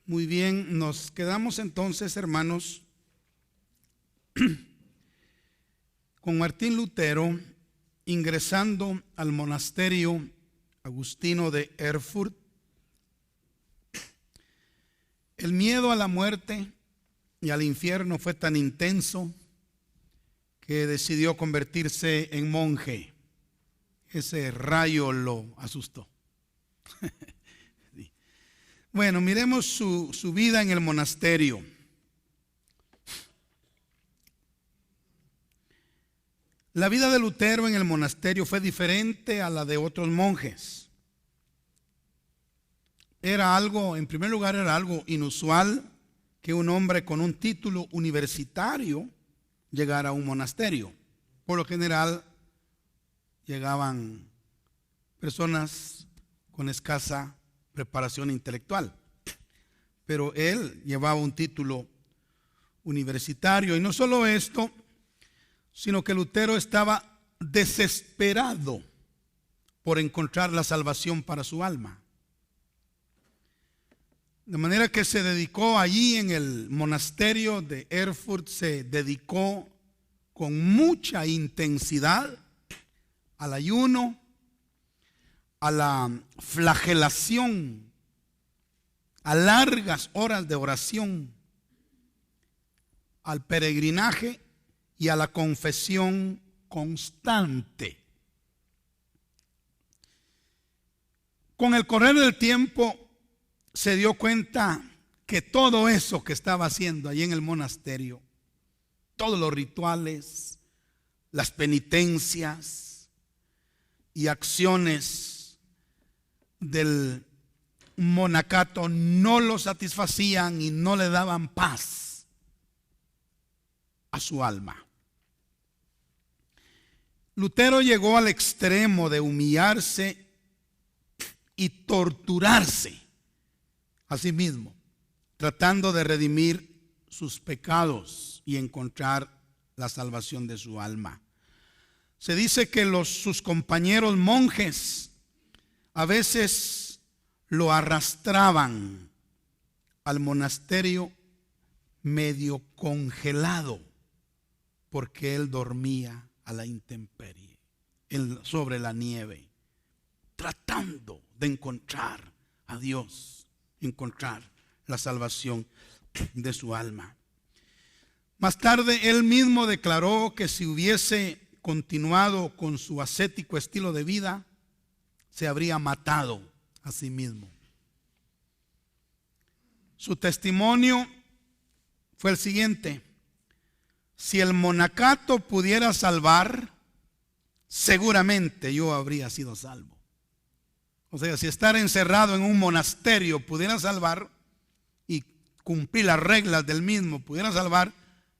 Muy bien, nos quedamos entonces, hermanos, con Martín Lutero ingresando al monasterio agustino de Erfurt. El miedo a la muerte y al infierno fue tan intenso que decidió convertirse en monje. Ese rayo lo asustó. Bueno, miremos su vida en el monasterio. La vida de Lutero en el monasterio fue diferente a la de otros monjes. En primer lugar, era algo inusual que un hombre con un título universitario llegara a un monasterio. Por lo general, llegaban personas con escasa preparación intelectual, pero él llevaba un título universitario. Y no solo esto, sino que Lutero estaba desesperado por encontrar la salvación para su alma. De manera que se dedicó allí en el monasterio de Erfurt, se dedicó con mucha intensidad al ayuno, a la flagelación, a largas horas de oración, al peregrinaje y a la confesión constante. Con el correr del tiempo se dio cuenta que todo eso que estaba haciendo allí en el monasterio, todos los rituales, las penitencias y acciones del monacato no lo satisfacían y no le daban paz a su alma. Lutero llegó al extremo de humillarse y torturarse a sí mismo, tratando de redimir sus pecados y encontrar la salvación de su alma. Se dice que sus compañeros monjes a veces lo arrastraban al monasterio medio congelado, porque él dormía a la intemperie, sobre la nieve, tratando de encontrar a Dios, encontrar la salvación de su alma. Más tarde él mismo declaró que si hubiese continuado con su ascético estilo de vida, se habría matado a sí mismo. Su testimonio fue el siguiente: si el monacato pudiera salvar, seguramente yo habría sido salvo. O sea, si estar encerrado en un monasterio pudiera salvar y cumplir las reglas del mismo pudiera salvar,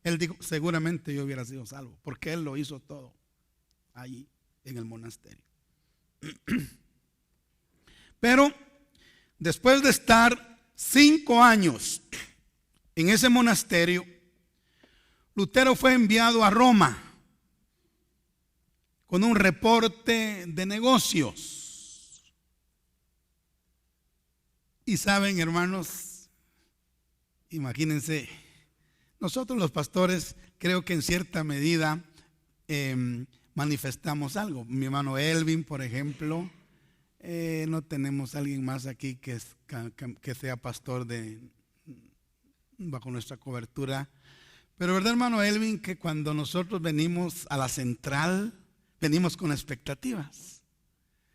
él dijo, seguramente yo hubiera sido salvo, porque él lo hizo todo allí en el monasterio. Pero después de estar 5 años en ese monasterio, Lutero fue enviado a Roma con un reporte de negocios. Y saben, hermanos, imagínense, nosotros los pastores creo que en cierta medida manifestamos algo. Mi hermano Elvin, por ejemplo, no tenemos a alguien más aquí que sea pastor bajo nuestra cobertura. Pero verdad, hermano Elvin, que cuando nosotros venimos a la central, venimos con expectativas.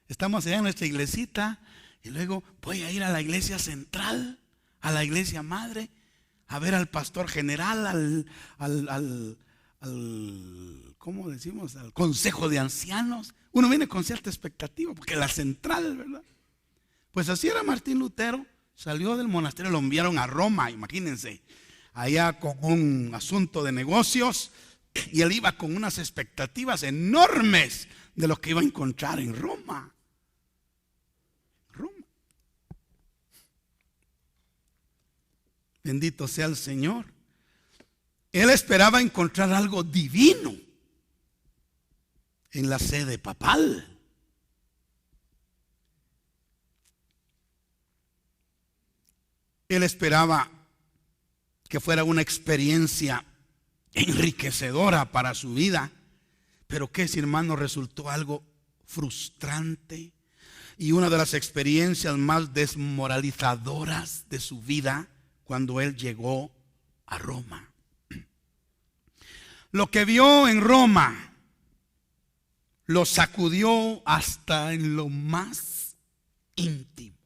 Estamos allá en nuestra iglesita y luego voy a ir a la iglesia central, a la iglesia madre, a ver al pastor general, ¿cómo decimos? Al consejo de ancianos. Uno viene con cierta expectativa, porque la central, ¿verdad? Pues así era Martín Lutero. Salió del monasterio, lo enviaron a Roma, imagínense, allá con un asunto de negocios, y él iba con unas expectativas enormes de lo que iba a encontrar en Roma. Bendito sea el Señor. Él esperaba encontrar algo divino en la sede papal. Él esperaba que fuera una experiencia enriquecedora para su vida, pero que, si hermano, resultó algo frustrante y una de las experiencias más desmoralizadoras de su vida cuando él llegó a Roma. Lo que vio en Roma lo sacudió hasta en lo más íntimo.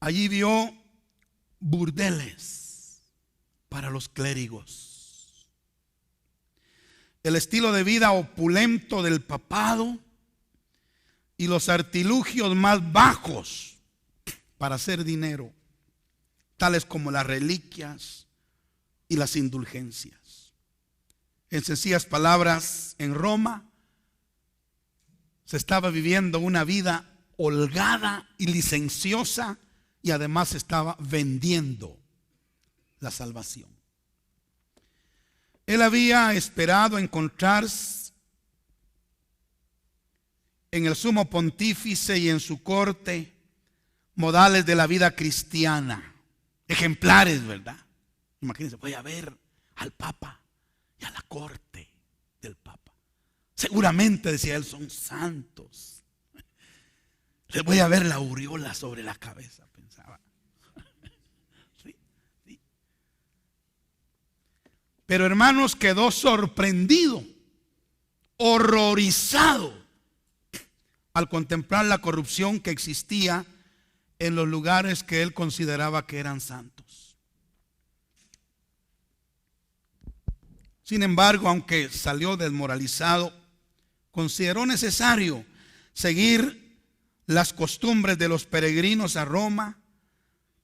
Allí vio burdeles para los clérigos, el estilo de vida opulento del papado y los artilugios más bajos para hacer dinero, tales como las reliquias y las indulgencias. En sencillas palabras, en Roma se estaba viviendo una vida holgada y licenciosa, y además estaba vendiendo la salvación. Él había esperado encontrarse en el sumo pontífice y en su corte modales de la vida cristiana, ejemplares, ¿verdad? Imagínense, voy a ver al Papa y a la corte del Papa. Seguramente, decía él, son santos. Les voy a ver la aureola sobre la cabeza, pensaba. Sí, sí. Pero, hermanos, quedó sorprendido, horrorizado, al contemplar la corrupción que existía en los lugares que él consideraba que eran santos. Sin embargo, aunque salió desmoralizado, consideró necesario seguir las costumbres de los peregrinos a Roma,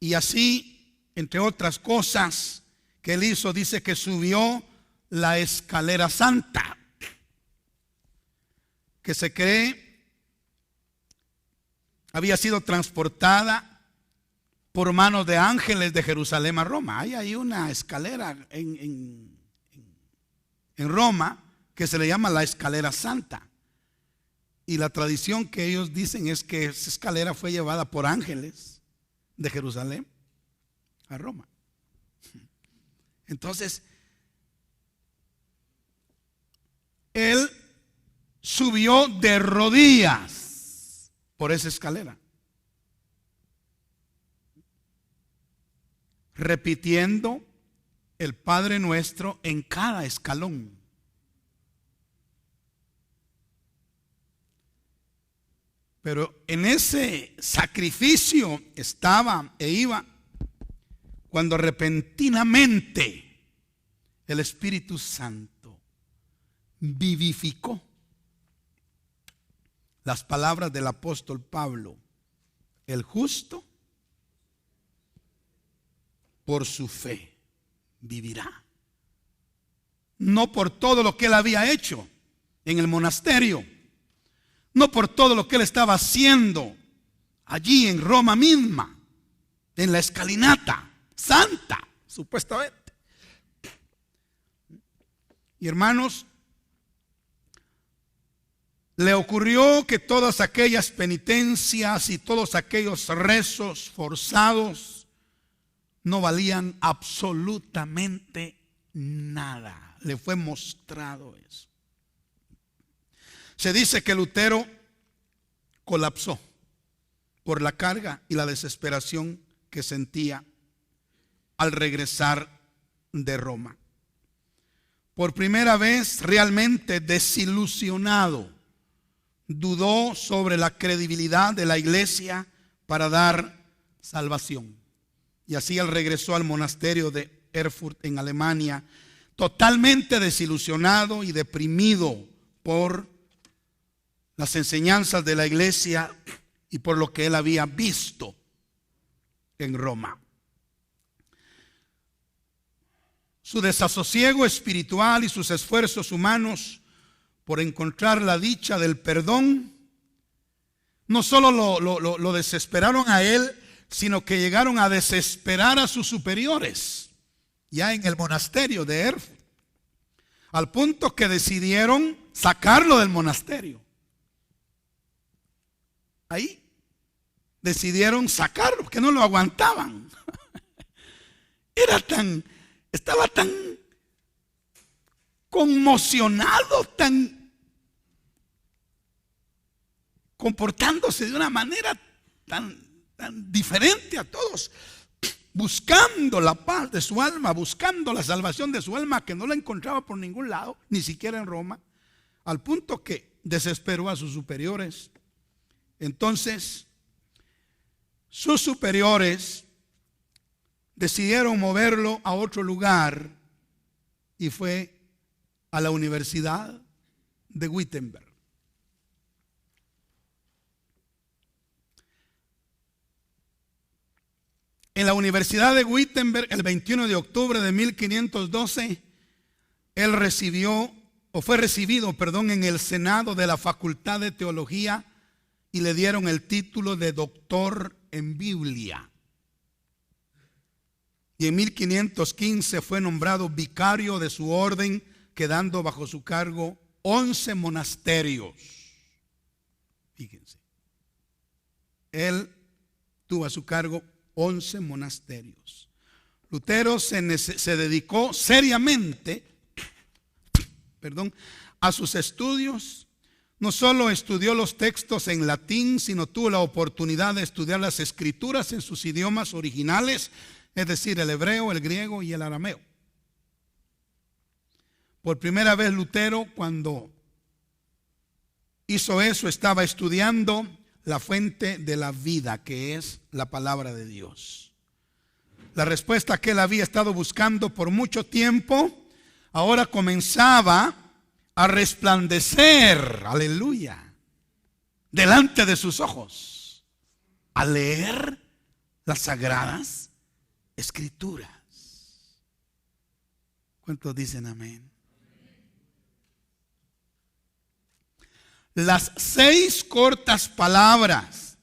y así, entre otras cosas que él hizo, dice que subió la escalera santa, que se cree había sido transportada por manos de ángeles de Jerusalén a Roma. Hay ahí una escalera en Roma que se le llama la escalera santa. Y la tradición que ellos dicen es que esa escalera fue llevada por ángeles de Jerusalén a Roma. Entonces, él subió de rodillas por esa escalera, repitiendo el Padre Nuestro en cada escalón. Pero en ese sacrificio estaba e iba cuando repentinamente el Espíritu Santo vivificó las palabras del apóstol Pablo: el justo por su fe vivirá. No por todo lo que él había hecho en el monasterio, no por todo lo que él estaba haciendo allí en Roma misma, en la escalinata santa, supuestamente. Y hermanos, le ocurrió que todas aquellas penitencias y todos aquellos rezos forzados no valían absolutamente nada. Le fue mostrado eso. Se dice que Lutero colapsó por la carga y la desesperación que sentía al regresar de Roma. Por primera vez, realmente desilusionado, dudó sobre la credibilidad de la iglesia para dar salvación. Y así él regresó al monasterio de Erfurt en Alemania, totalmente desilusionado y deprimido por las enseñanzas de la iglesia y por lo que él había visto en Roma. Su desasosiego espiritual y sus esfuerzos humanos por encontrar la dicha del perdón no solo lo desesperaron a él, sino que llegaron a desesperar a sus superiores ya en el monasterio de Erfurt, al punto que decidieron sacarlo del monasterio. Ahí, decidieron sacarlo, porque no lo aguantaban. Estaba tan conmocionado, comportándose de una manera tan diferente a todos, buscando la paz de su alma, buscando la salvación de su alma, que no la encontraba por ningún lado, ni siquiera en Roma, al punto que desesperó a sus superiores. Entonces, sus superiores decidieron moverlo a otro lugar y fue a la Universidad de Wittenberg. En la Universidad de Wittenberg, el 21 de octubre de 1512, él fue recibido en el Senado de la Facultad de Teología y le dieron el título de doctor en Biblia. Y en 1515 fue nombrado vicario de su orden, quedando bajo su cargo 11 monasterios. Fíjense, él tuvo a su cargo 11 monasterios. Lutero se dedicó seriamente a sus estudios. No solo estudió los textos en latín, sino tuvo la oportunidad de estudiar las escrituras en sus idiomas originales, es decir, el hebreo, el griego y el arameo. Por primera vez Lutero, cuando hizo eso, estaba estudiando la fuente de la vida, que es la palabra de Dios. La respuesta que él había estado buscando por mucho tiempo, ahora comenzaba a resplandecer, aleluya, delante de sus ojos, al leer las sagradas escrituras. ¿Cuántos dicen amén? Las 6 cortas palabras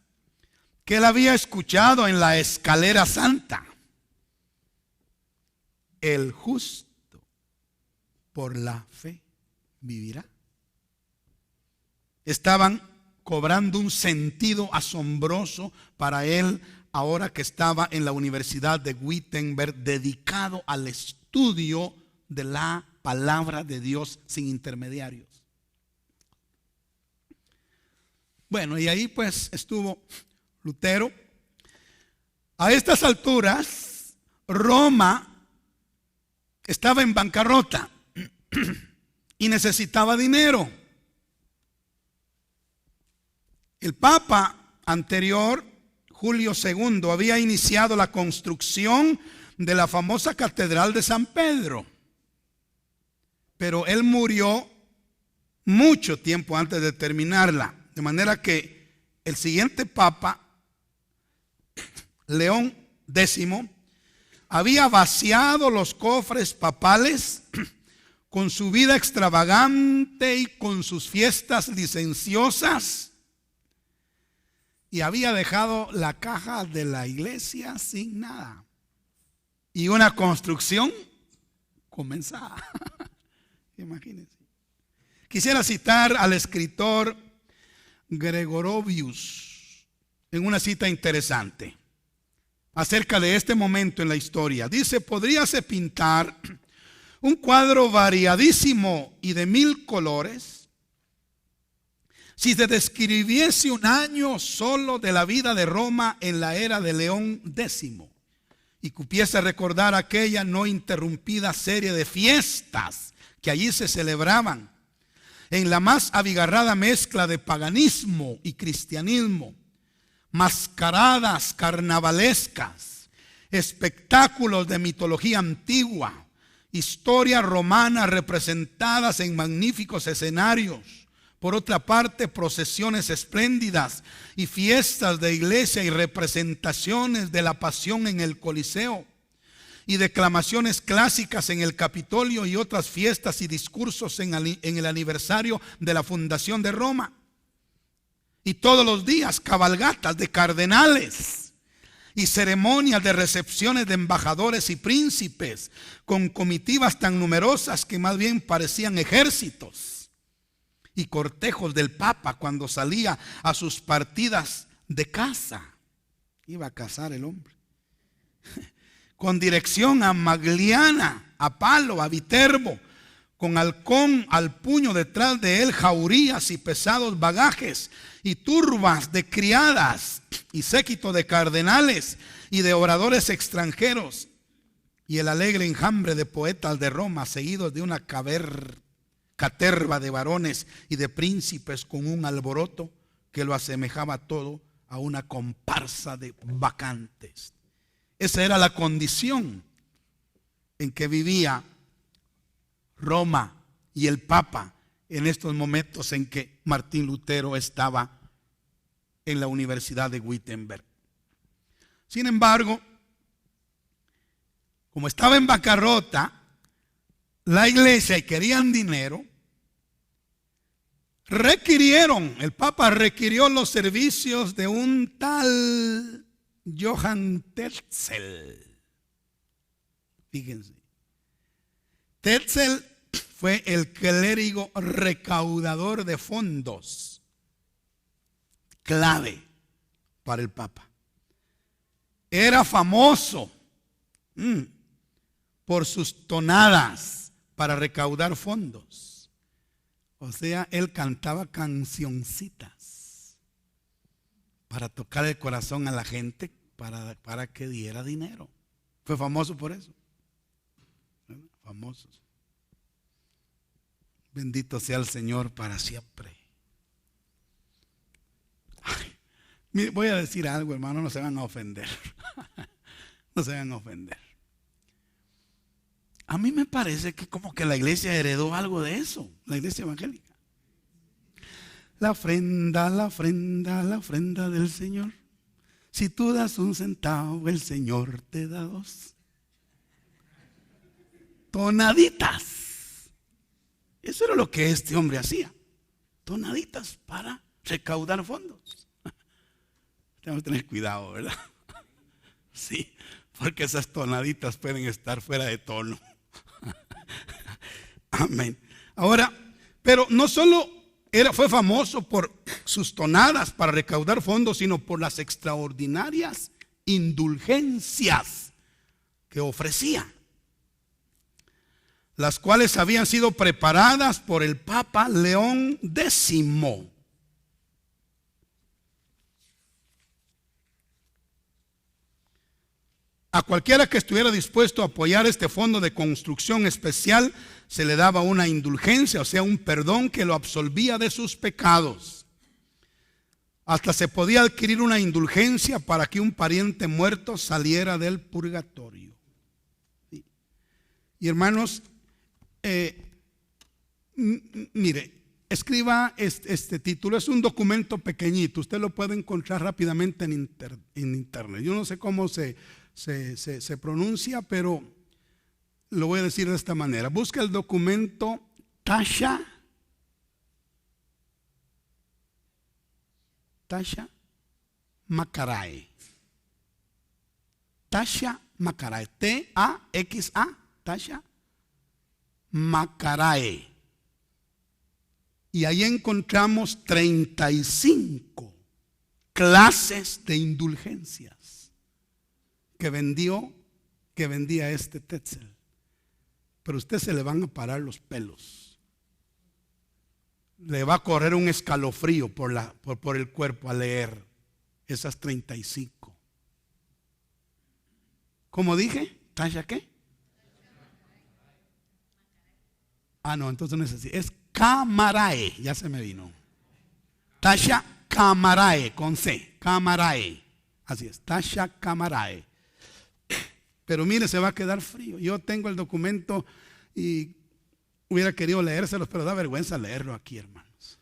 que él había escuchado en la escalera santa: el justo por la fe vivirá, estaban cobrando un sentido asombroso para él ahora que estaba en la Universidad de Wittenberg, dedicado al estudio de la palabra de Dios sin intermediarios. Bueno, y ahí pues estuvo Lutero. A estas alturas, Roma estaba en bancarrota y necesitaba dinero. El Papa anterior, Julio II, había iniciado la construcción de la famosa Catedral de San Pedro, pero él murió mucho tiempo antes de terminarla. De manera que el siguiente Papa, León X, había vaciado los cofres papales con su vida extravagante y con sus fiestas licenciosas, y había dejado la caja de la iglesia sin nada y una construcción comenzada. Imagínense. Quisiera citar al escritor Gregorovius en una cita interesante acerca de este momento en la historia. Dice: podríase pintar un cuadro variadísimo y de 1000 colores si se describiese un año solo de la vida de Roma en la era de León X y cupiese recordar aquella no interrumpida serie de fiestas que allí se celebraban, en la más abigarrada mezcla de paganismo y cristianismo, mascaradas carnavalescas, espectáculos de mitología antigua, historia romana representadas en magníficos escenarios. Por otra parte, procesiones espléndidas y fiestas de iglesia y representaciones de la pasión en el Coliseo, y declamaciones clásicas en el Capitolio y otras fiestas y discursos en el aniversario de la fundación de Roma. Y todos los días cabalgatas de cardenales y ceremonias de recepciones de embajadores y príncipes, con comitivas tan numerosas que más bien parecían ejércitos, y cortejos del Papa cuando salía a sus partidas de caza. Iba a cazar el hombre. Con dirección a Magliana, a Palo, a Viterbo, con halcón al puño, detrás de él jaurías y pesados bagajes, y turbas de criadas, y séquito de cardenales y de oradores extranjeros, y el alegre enjambre de poetas de Roma, seguidos de una caterva de varones y de príncipes, con un alboroto que lo asemejaba todo a una comparsa de bacantes. Esa era la condición en que vivía Roma y el Papa en estos momentos en que Martín Lutero estaba en la Universidad de Wittenberg. Sin embargo, como estaba en bancarrota la iglesia y querían dinero, el Papa requirió los servicios de un tal Johann Tetzel. Fíjense, Tetzel fue el clérigo recaudador de fondos, clave para el Papa. Era famoso por sus tonadas para recaudar fondos. O sea, él cantaba cancioncitas para tocar el corazón a la gente, para que diera dinero. Fue famoso por eso. Famosos. Bendito sea el Señor para siempre. Ay, voy a decir algo, hermano, no se van a ofender. No se van a ofender. A mí me parece que como que la iglesia heredó algo de eso, la iglesia evangélica. La ofrenda, la ofrenda, la ofrenda del Señor. Si tú das 1 centavo, el Señor te da 2. Tonaditas. Eso era lo que este hombre hacía. Tonaditas para recaudar fondos. Tenemos que tener cuidado, ¿verdad? Sí, porque esas tonaditas pueden estar fuera de tono. Amén. Ahora, pero no solo fue famoso por sus tonadas para recaudar fondos, sino por las extraordinarias indulgencias que ofrecía, las cuales habían sido preparadas por el Papa León X. A cualquiera que estuviera dispuesto a apoyar este fondo de construcción especial se le daba una indulgencia, o sea, un perdón que lo absolvía de sus pecados. Hasta se podía adquirir una indulgencia para que un pariente muerto saliera del purgatorio. Y hermanos, mire, escriba este título. Es un documento pequeñito, usted lo puede encontrar rápidamente en internet. Yo no sé cómo se pronuncia, pero lo voy a decir de esta manera. Busca el documento Tasha Macarae. Tasha Macarae. T-A-X-A. Tasha Macarae. Y ahí encontramos 35 clases de indulgencias que vendía este Tetzel. Pero a usted se le van a parar los pelos. Le va a correr un escalofrío por el cuerpo al leer esas 35. ¿Cómo dije? ¿Tasha qué? Ah, no, entonces no es así. Es Camarae, ya se me vino. Tasha Camarae, con C. Camarae. Así es, Tasha Camarae. Pero mire, se va a quedar frío. Yo tengo el documento y hubiera querido leérselos, pero da vergüenza leerlo aquí, hermanos.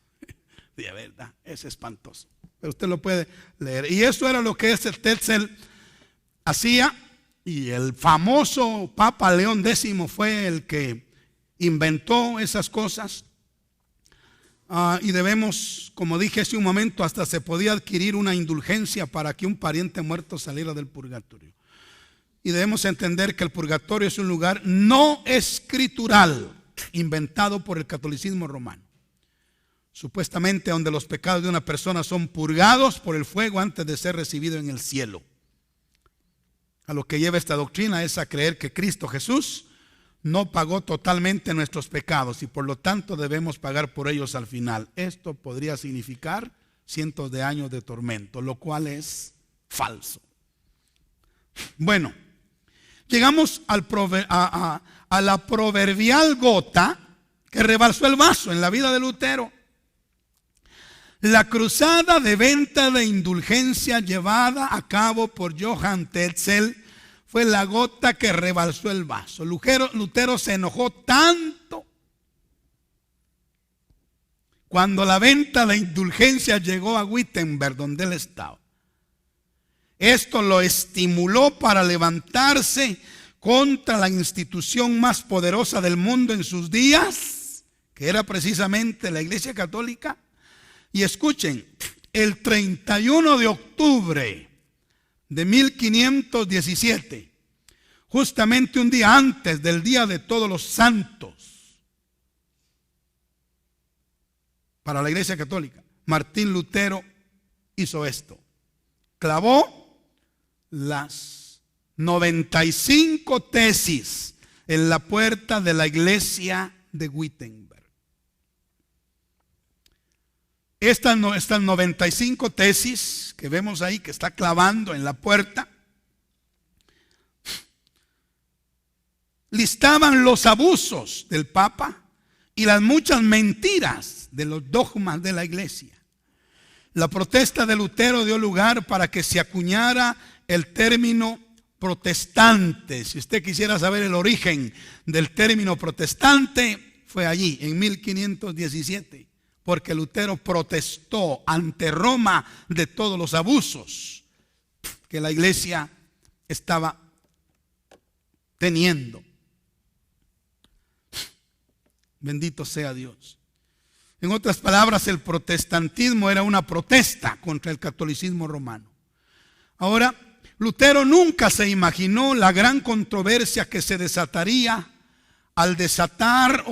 De verdad, es espantoso. Pero usted lo puede leer. Y eso era lo que ese Tetzel hacía. Y el famoso Papa León X fue el que inventó esas cosas. Y debemos, como dije hace un momento, hasta se podía adquirir una indulgencia para que un pariente muerto saliera del purgatorio. Y debemos entender que el purgatorio es un lugar no escritural, inventado por el catolicismo romano. Supuestamente donde los pecados de una persona son purgados por el fuego antes de ser recibido en el cielo. a lo que lleva esta doctrina es a creer que Cristo Jesús no pagó totalmente nuestros pecados y por lo tanto debemos pagar por ellos al final. Esto podría significar cientos de años de tormento, lo cual es falso. Bueno, llegamos a la proverbial gota que rebalsó el vaso en la vida de Lutero. La cruzada de venta de indulgencia llevada a cabo por Johann Tetzel fue la gota que rebalsó el vaso. Lutero se enojó tanto cuando la venta de indulgencia llegó a Wittenberg, donde él estaba. Esto lo estimuló para levantarse contra la institución más poderosa del mundo en sus días, que era precisamente la Iglesia Católica. Y escuchen, el 31 de octubre de 1517, justamente un día antes del Día de Todos los Santos, para la Iglesia Católica, Martín Lutero hizo esto. Clavó las 95 tesis en la puerta de la iglesia de Wittenberg. Estas 95 tesis que vemos ahí, que está clavando en la puerta, listaban los abusos del Papa y las muchas mentiras de los dogmas de la iglesia. La protesta de Lutero dio lugar para que se acuñara el término protestante. Si usted quisiera saber el origen del término protestante, fue allí, en 1517. Porque Lutero protestó ante Roma de todos los abusos que la iglesia estaba teniendo. Bendito sea Dios. En otras palabras, el protestantismo era una protesta contra el catolicismo romano. Ahora, Lutero nunca se imaginó la gran controversia que se desataría al desafiar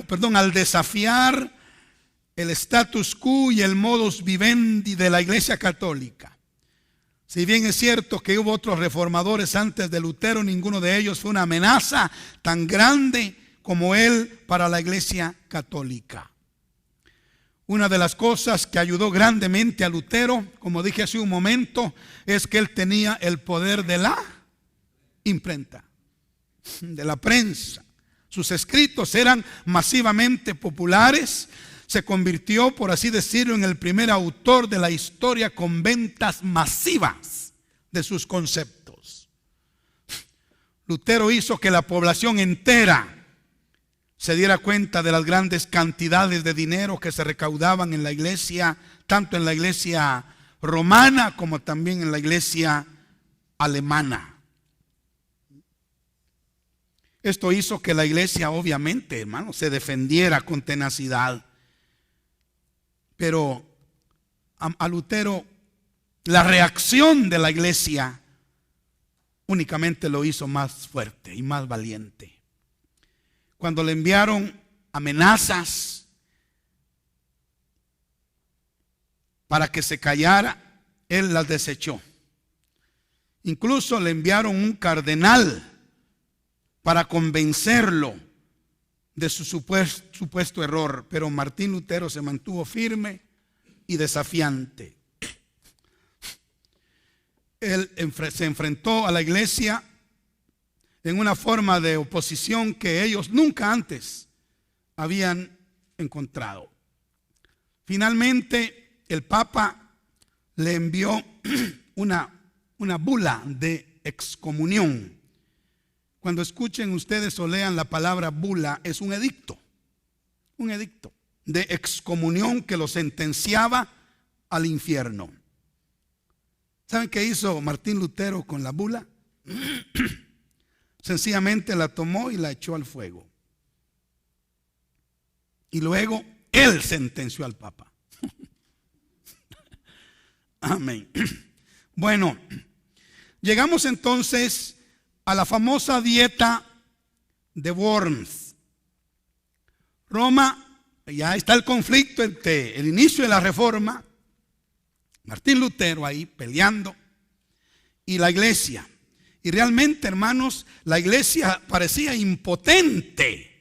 el status quo y el modus vivendi de la Iglesia Católica. Si bien es cierto que hubo otros reformadores antes de Lutero, ninguno de ellos fue una amenaza tan grande como él para la Iglesia Católica. Una de las cosas que ayudó grandemente a Lutero, como dije hace un momento, es que él tenía el poder de la imprenta, de la prensa. Sus escritos eran masivamente populares. Se convirtió, por así decirlo, en el primer autor de la historia con ventas masivas de sus conceptos. Lutero hizo que la población entera se diera cuenta de las grandes cantidades de dinero que se recaudaban en la iglesia, tanto en la iglesia romana como también en la iglesia alemana. Esto hizo que la iglesia, obviamente, hermano, se defendiera con tenacidad. Pero a Lutero, la reacción de la iglesia únicamente lo hizo más fuerte y más valiente. Cuando le enviaron amenazas para que se callara, él las desechó. Incluso le enviaron un cardenal para convencerlo de su supuesto error, pero Martín Lutero se mantuvo firme y desafiante. Él se enfrentó a la iglesia en una forma de oposición que ellos nunca antes habían encontrado. Finalmente, el Papa le envió una bula de excomunión. Cuando escuchen ustedes o lean la palabra bula, es un edicto de excomunión que lo sentenciaba al infierno. ¿Saben qué hizo Martín Lutero con la bula? Sencillamente la tomó y la echó al fuego. Y luego él sentenció al Papa. Amén. Bueno, llegamos entonces a la famosa dieta de Worms. Roma, ya está el conflicto entre el inicio de la reforma, Martín Lutero ahí peleando, y la iglesia. Y realmente, hermanos, la iglesia parecía impotente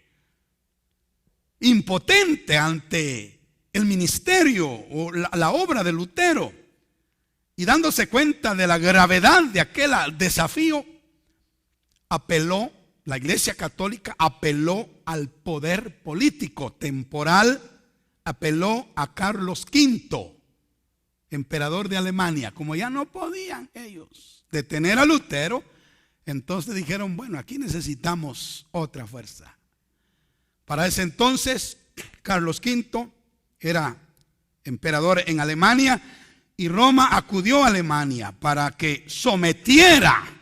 ante el ministerio o la obra de Lutero. Y dándose cuenta de la gravedad de aquel desafío, la iglesia católica apeló al poder político temporal, apeló a Carlos V, emperador de Alemania. Como ya no podían ellos detener a Lutero, entonces dijeron, bueno, aquí necesitamos otra fuerza. Para ese entonces, Carlos V era emperador en Alemania y Roma acudió a Alemania para que sometiera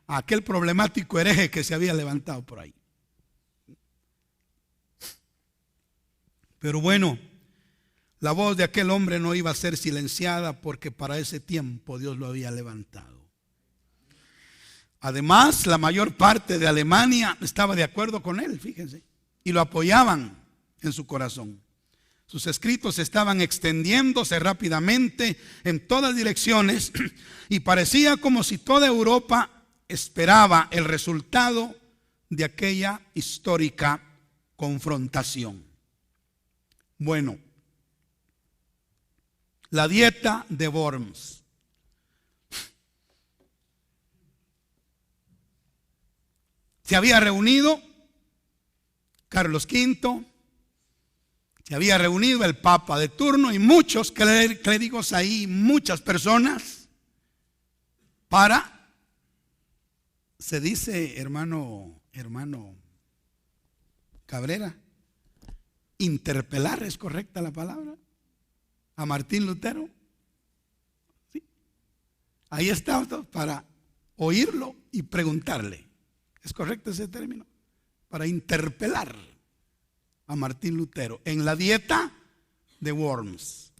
a aquel problemático hereje que se había levantado por ahí. Pero bueno, la voz de aquel hombre no iba a ser silenciada porque para ese tiempo Dios lo había levantado. Además, la mayor parte de Alemania estaba de acuerdo con él, fíjense, y lo apoyaban en su corazón. Sus escritos estaban extendiéndose rápidamente en todas direcciones y parecía como si toda Europa esperaba el resultado de aquella histórica confrontación. Bueno, la dieta de Worms. Se había reunido Carlos V, se había reunido el Papa de turno y muchos clérigos ahí, muchas personas, para, se dice, hermano Cabrera, interpelar, ¿es correcta la palabra? A Martín Lutero. ¿Sí? Ahí está para oírlo y preguntarle. ¿Es correcto ese término? Para interpelar a Martín Lutero en la dieta de Worms.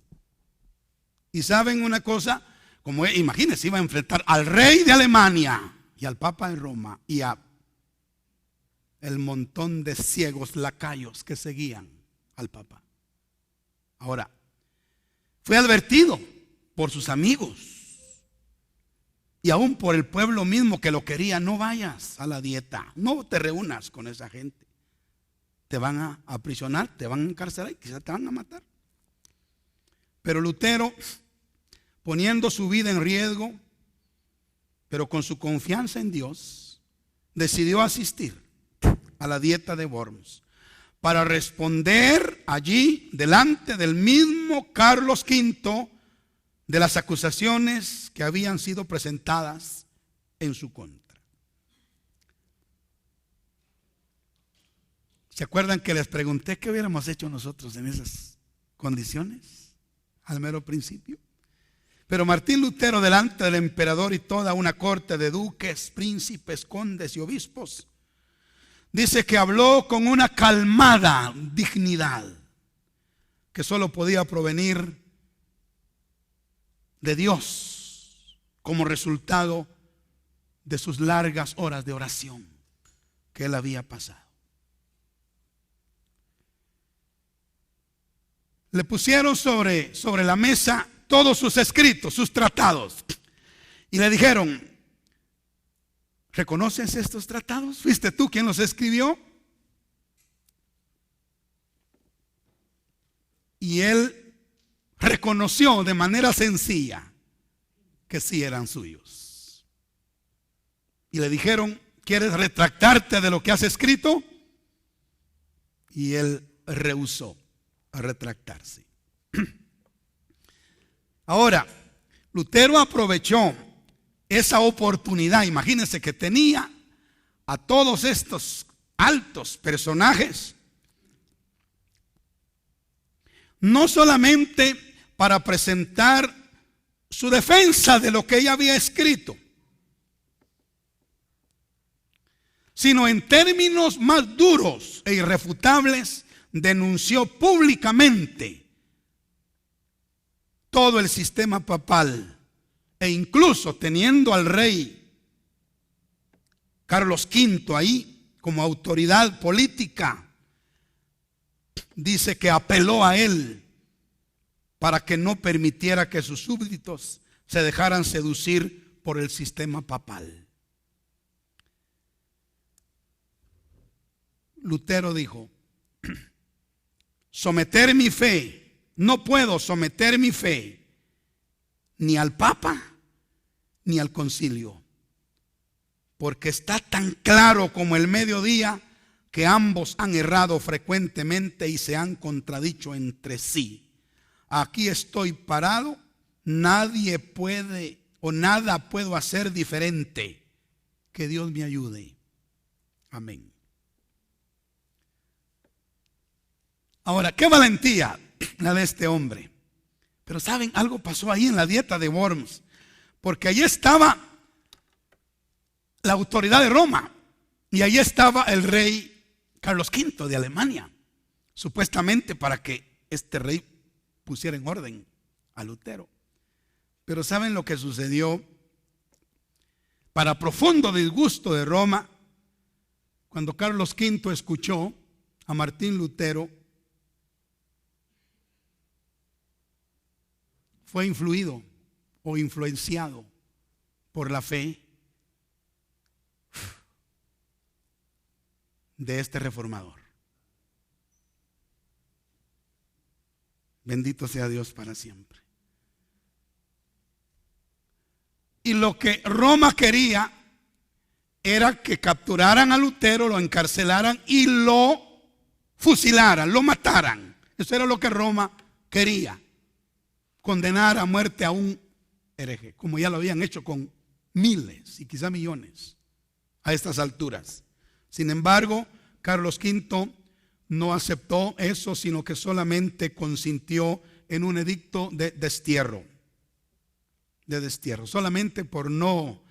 Y saben una cosa, como imagínense, iba a enfrentar al rey de Alemania y al Papa de Roma y a el montón de ciegos lacayos que seguían al Papa. Ahora, fue advertido por sus amigos y aún por el pueblo mismo que lo quería: no vayas a la dieta, no te reúnas con esa gente. Te van a aprisionar, te van a encarcelar y quizás te van a matar. Pero Lutero, poniendo su vida en riesgo, pero con su confianza en Dios, decidió asistir a la dieta de Worms para responder allí delante del mismo Carlos V de las acusaciones que habían sido presentadas en su contra. ¿Se acuerdan que les pregunté qué hubiéramos hecho nosotros en esas condiciones al mero principio? Pero Martín Lutero, delante del emperador y toda una corte de duques, príncipes, condes y obispos, dice que habló con una calmada dignidad que solo podía provenir de Dios como resultado de sus largas horas de oración que él había pasado. Le pusieron sobre la mesa todos sus escritos, sus tratados, y le dijeron: ¿reconoces estos tratados? ¿Fuiste tú quien los escribió? Y él reconoció de manera sencilla que sí eran suyos. Y le dijeron: ¿quieres retractarte de lo que has escrito? Y él rehusó a retractarse. Ahora, Lutero aprovechó esa oportunidad. Imagínense que tenía a todos estos altos personajes, no solamente para presentar su defensa de lo que ella había escrito, sino en términos más duros e irrefutables denunció públicamente todo el sistema papal, e incluso teniendo al rey Carlos V ahí como autoridad política, dice que apeló a él para que no permitiera que sus súbditos se dejaran seducir por el sistema papal. Lutero dijo: someter mi fe, no puedo someter mi fe ni al Papa ni al concilio, porque está tan claro como el mediodía que ambos han errado frecuentemente y se han contradicho entre sí. Aquí estoy parado, nadie puede o nada puedo hacer diferente. Que Dios me ayude. Amén. Ahora, qué valentía la de este hombre. Pero saben, algo pasó ahí en la dieta de Worms, porque allí estaba la autoridad de Roma y allí estaba el rey Carlos V de Alemania, supuestamente para que este rey pusiera en orden a Lutero. Pero ¿saben lo que sucedió? Para profundo disgusto de Roma, cuando Carlos V escuchó a Martín Lutero, fue influido o influenciado por la fe de este reformador. Bendito sea Dios para siempre. Y lo que Roma quería era que capturaran a Lutero, lo encarcelaran y lo fusilaran, lo mataran. Eso era lo que Roma quería. Condenar a muerte a un hereje, como ya lo habían hecho con miles y quizá millones a estas alturas. Sin embargo, Carlos V no aceptó eso, sino que solamente consintió en un edicto de destierro. Solamente por no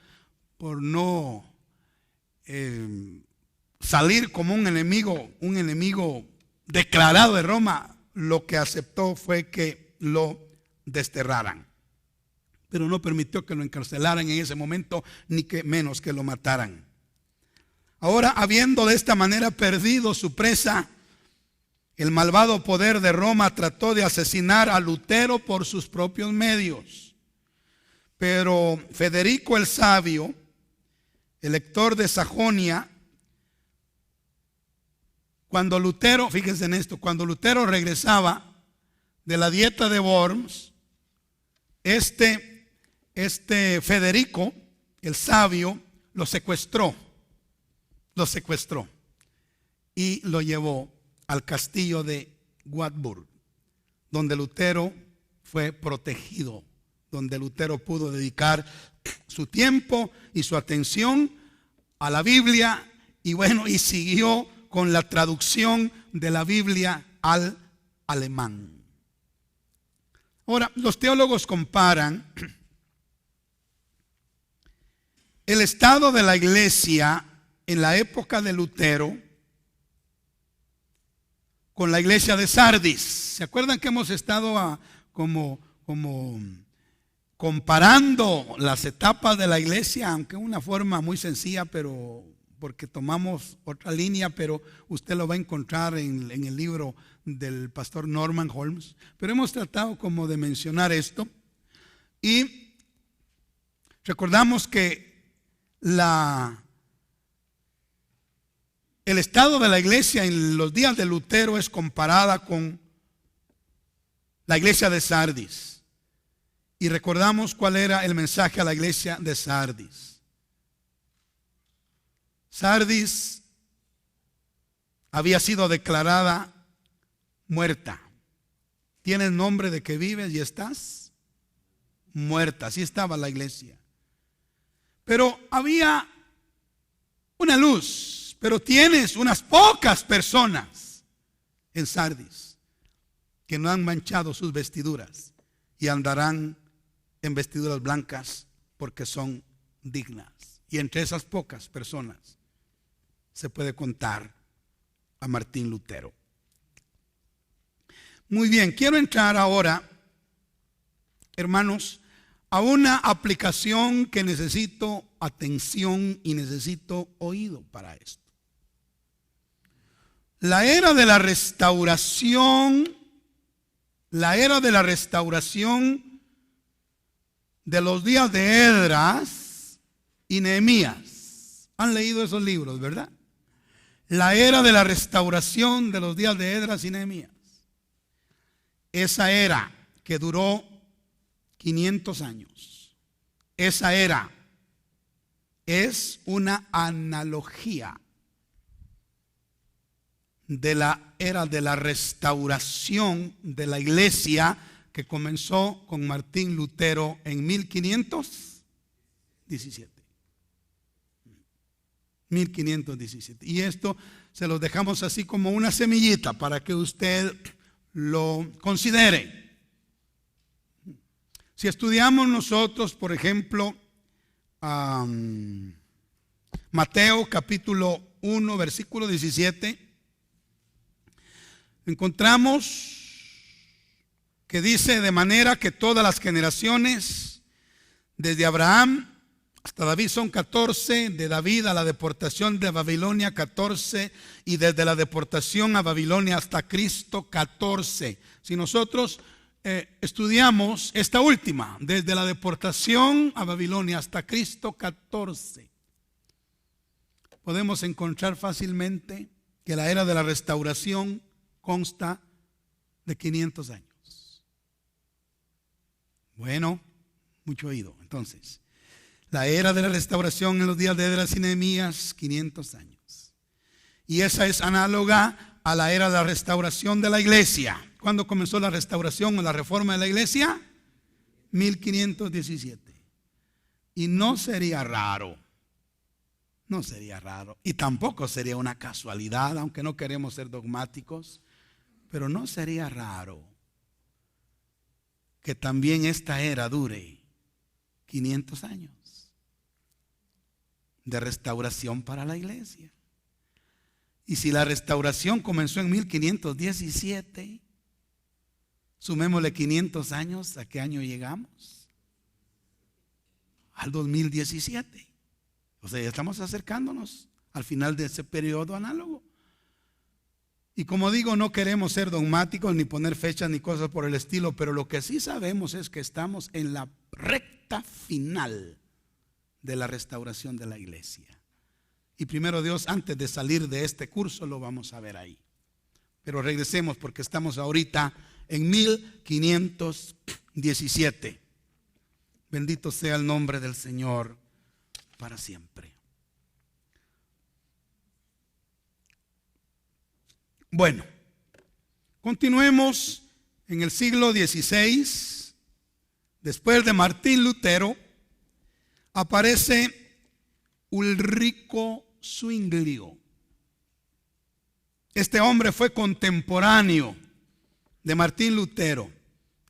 salir como un enemigo declarado de Roma, lo que aceptó fue que lo desterraran. Pero no permitió que lo encarcelaran en ese momento, ni que menos que lo mataran. Ahora, habiendo de esta manera perdido su presa, el malvado poder de Roma trató de asesinar a Lutero por sus propios medios. Pero Federico el Sabio, elector de Sajonia, cuando Lutero, fíjense en esto, cuando Lutero regresaba de la dieta de Worms, este Federico el Sabio lo secuestró y lo llevó al castillo de Wartburg, donde Lutero fue protegido, donde Lutero pudo dedicar su tiempo y su atención a la Biblia y siguió con la traducción de la Biblia al alemán. Ahora, los teólogos comparan el estado de la iglesia en la época de Lutero con la iglesia de Sardis. ¿Se acuerdan que hemos estado como comparando las etapas de la iglesia, aunque de una forma muy sencilla, pero porque tomamos otra línea, pero usted lo va a encontrar en el libro del pastor Norman Holmes? Pero hemos tratado como de mencionar esto y recordamos que el estado de la iglesia en los días de Lutero es comparada con la iglesia de Sardis. Y recordamos cuál era el mensaje a la iglesia de Sardis. Sardis había sido declarada muerta. Tienes nombre de que vives y estás muerta. Así estaba la iglesia. Pero había una luz. Pero tienes unas pocas personas en Sardis que no han manchado sus vestiduras y andarán en vestiduras blancas porque son dignas. Y entre esas pocas personas se puede contar a Martín Lutero. Muy bien, quiero entrar ahora, hermanos, a una aplicación que necesito atención y necesito oído para esto. La era de la restauración de los días de Esdras y Nehemías. Han leído esos libros, ¿verdad? La era de la restauración de los días de Esdras y Nehemías. Esa era que duró 500 años. Esa era es una analogía de la era de la restauración de la iglesia que comenzó con Martín Lutero en 1517. 1517. Y esto se los dejamos así como una semillita para que usted lo considere. Si estudiamos nosotros, por ejemplo, Mateo capítulo 1, versículo 17, encontramos que dice: de manera que todas las generaciones desde Abraham hasta David son 14, de David a la deportación de Babilonia 14, y desde la deportación a Babilonia hasta Cristo 14. Si nosotros estudiamos esta última, desde la deportación a Babilonia hasta Cristo 14, podemos encontrar fácilmente que la era de la restauración consta de 500 años. Bueno, mucho oído. Entonces, la era de la restauración en los días de Esdras y Nehemías, 500 años. Y esa es análoga a la era de la restauración de la iglesia. ¿Cuándo comenzó la restauración o la reforma de la iglesia? 1517. Y no sería raro, y tampoco sería una casualidad, aunque no queremos ser dogmáticos, pero no sería raro que también esta era dure 500 años de restauración para la iglesia. Y si la restauración comenzó en 1517, sumémosle 500 años, ¿a qué año llegamos? Al 2017. O sea, ya estamos acercándonos al final de ese periodo análogo. Y como digo, no queremos ser dogmáticos ni poner fechas ni cosas por el estilo, pero lo que sí sabemos es que estamos en la recta final de la restauración de la iglesia. Y primero Dios, antes de salir de este curso, lo vamos a ver ahí. Pero regresemos porque estamos ahorita en 1517. Bendito sea el nombre del Señor para siempre. Bueno, continuemos en el siglo XVI. Después de Martín Lutero, aparece Ulrico Zwinglio. Este hombre fue contemporáneo de Martín Lutero.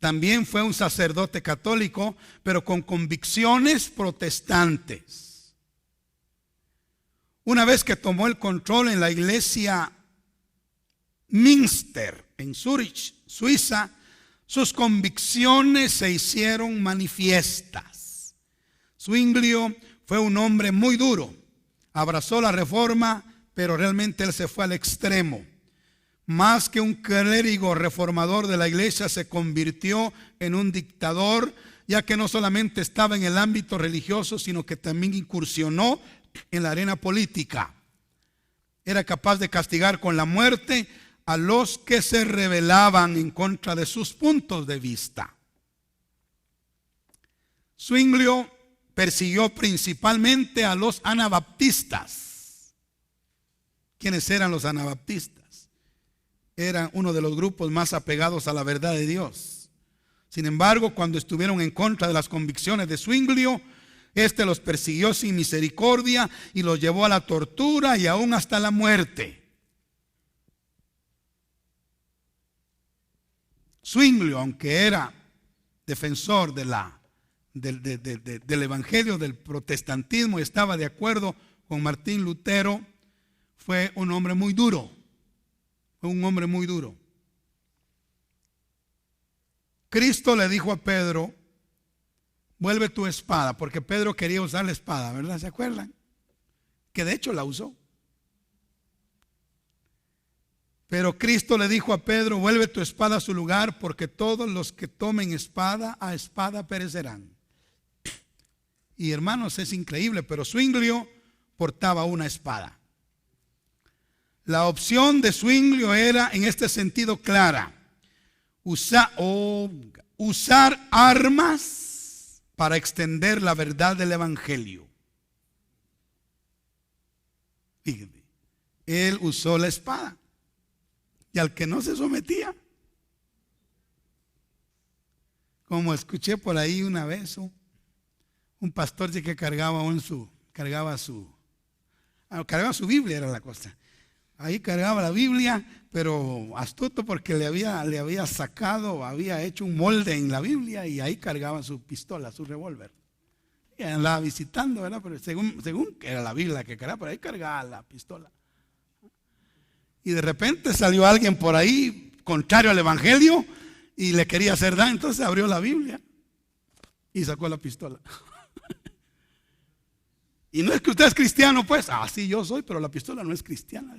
También fue un sacerdote católico, pero con convicciones protestantes. Una vez que tomó el control en la iglesia Münster, en Zurich, Suiza, sus convicciones se hicieron manifiestas. Zwinglio fue un hombre muy duro, abrazó la reforma, pero realmente él se fue al extremo. Más que un clérigo reformador de la iglesia, se convirtió en un dictador, ya que no solamente estaba en el ámbito religioso, sino que también incursionó en la arena política. Era capaz de castigar con la muerte a los que se rebelaban en contra de sus puntos de vista. Zwinglio persiguió principalmente a los anabaptistas. ¿Quiénes eran los anabaptistas? Eran uno de los grupos más apegados a la verdad de Dios. Sin embargo, cuando estuvieron en contra de las convicciones de Zwinglio, este los persiguió sin misericordia y los llevó a la tortura y aún hasta la muerte. Zwinglio, aunque era defensor del evangelio del protestantismo y estaba de acuerdo con Martín Lutero, fue un hombre muy duro. Fue un hombre muy duro. Cristo le dijo a Pedro: vuelve tu espada, porque Pedro quería usar la espada, ¿verdad? ¿Se acuerdan? Que de hecho la usó. Pero Cristo le dijo a Pedro: vuelve tu espada a su lugar, porque todos los que tomen espada, a espada perecerán. Y hermanos, es increíble, pero Zwinglio portaba una espada. La opción de Zwinglio era en este sentido clara: usar armas para extender la verdad del evangelio. Fíjate, él usó la espada, y al que no se sometía, como escuché por ahí una vez, un pastor que cargaba su Biblia, era la cosa. Ahí cargaba la Biblia, pero astuto, porque le había sacado, había hecho un molde en la Biblia, y ahí cargaba su pistola, su revólver. Y andaba visitando, ¿verdad? Pero según era la Biblia que cargaba, pero ahí cargaba la pistola. Y de repente salió alguien por ahí contrario al evangelio y le quería hacer daño. Entonces abrió la Biblia y sacó la pistola. Y no es que usted es cristiano, pues. Sí, yo soy, pero la pistola no es cristiana.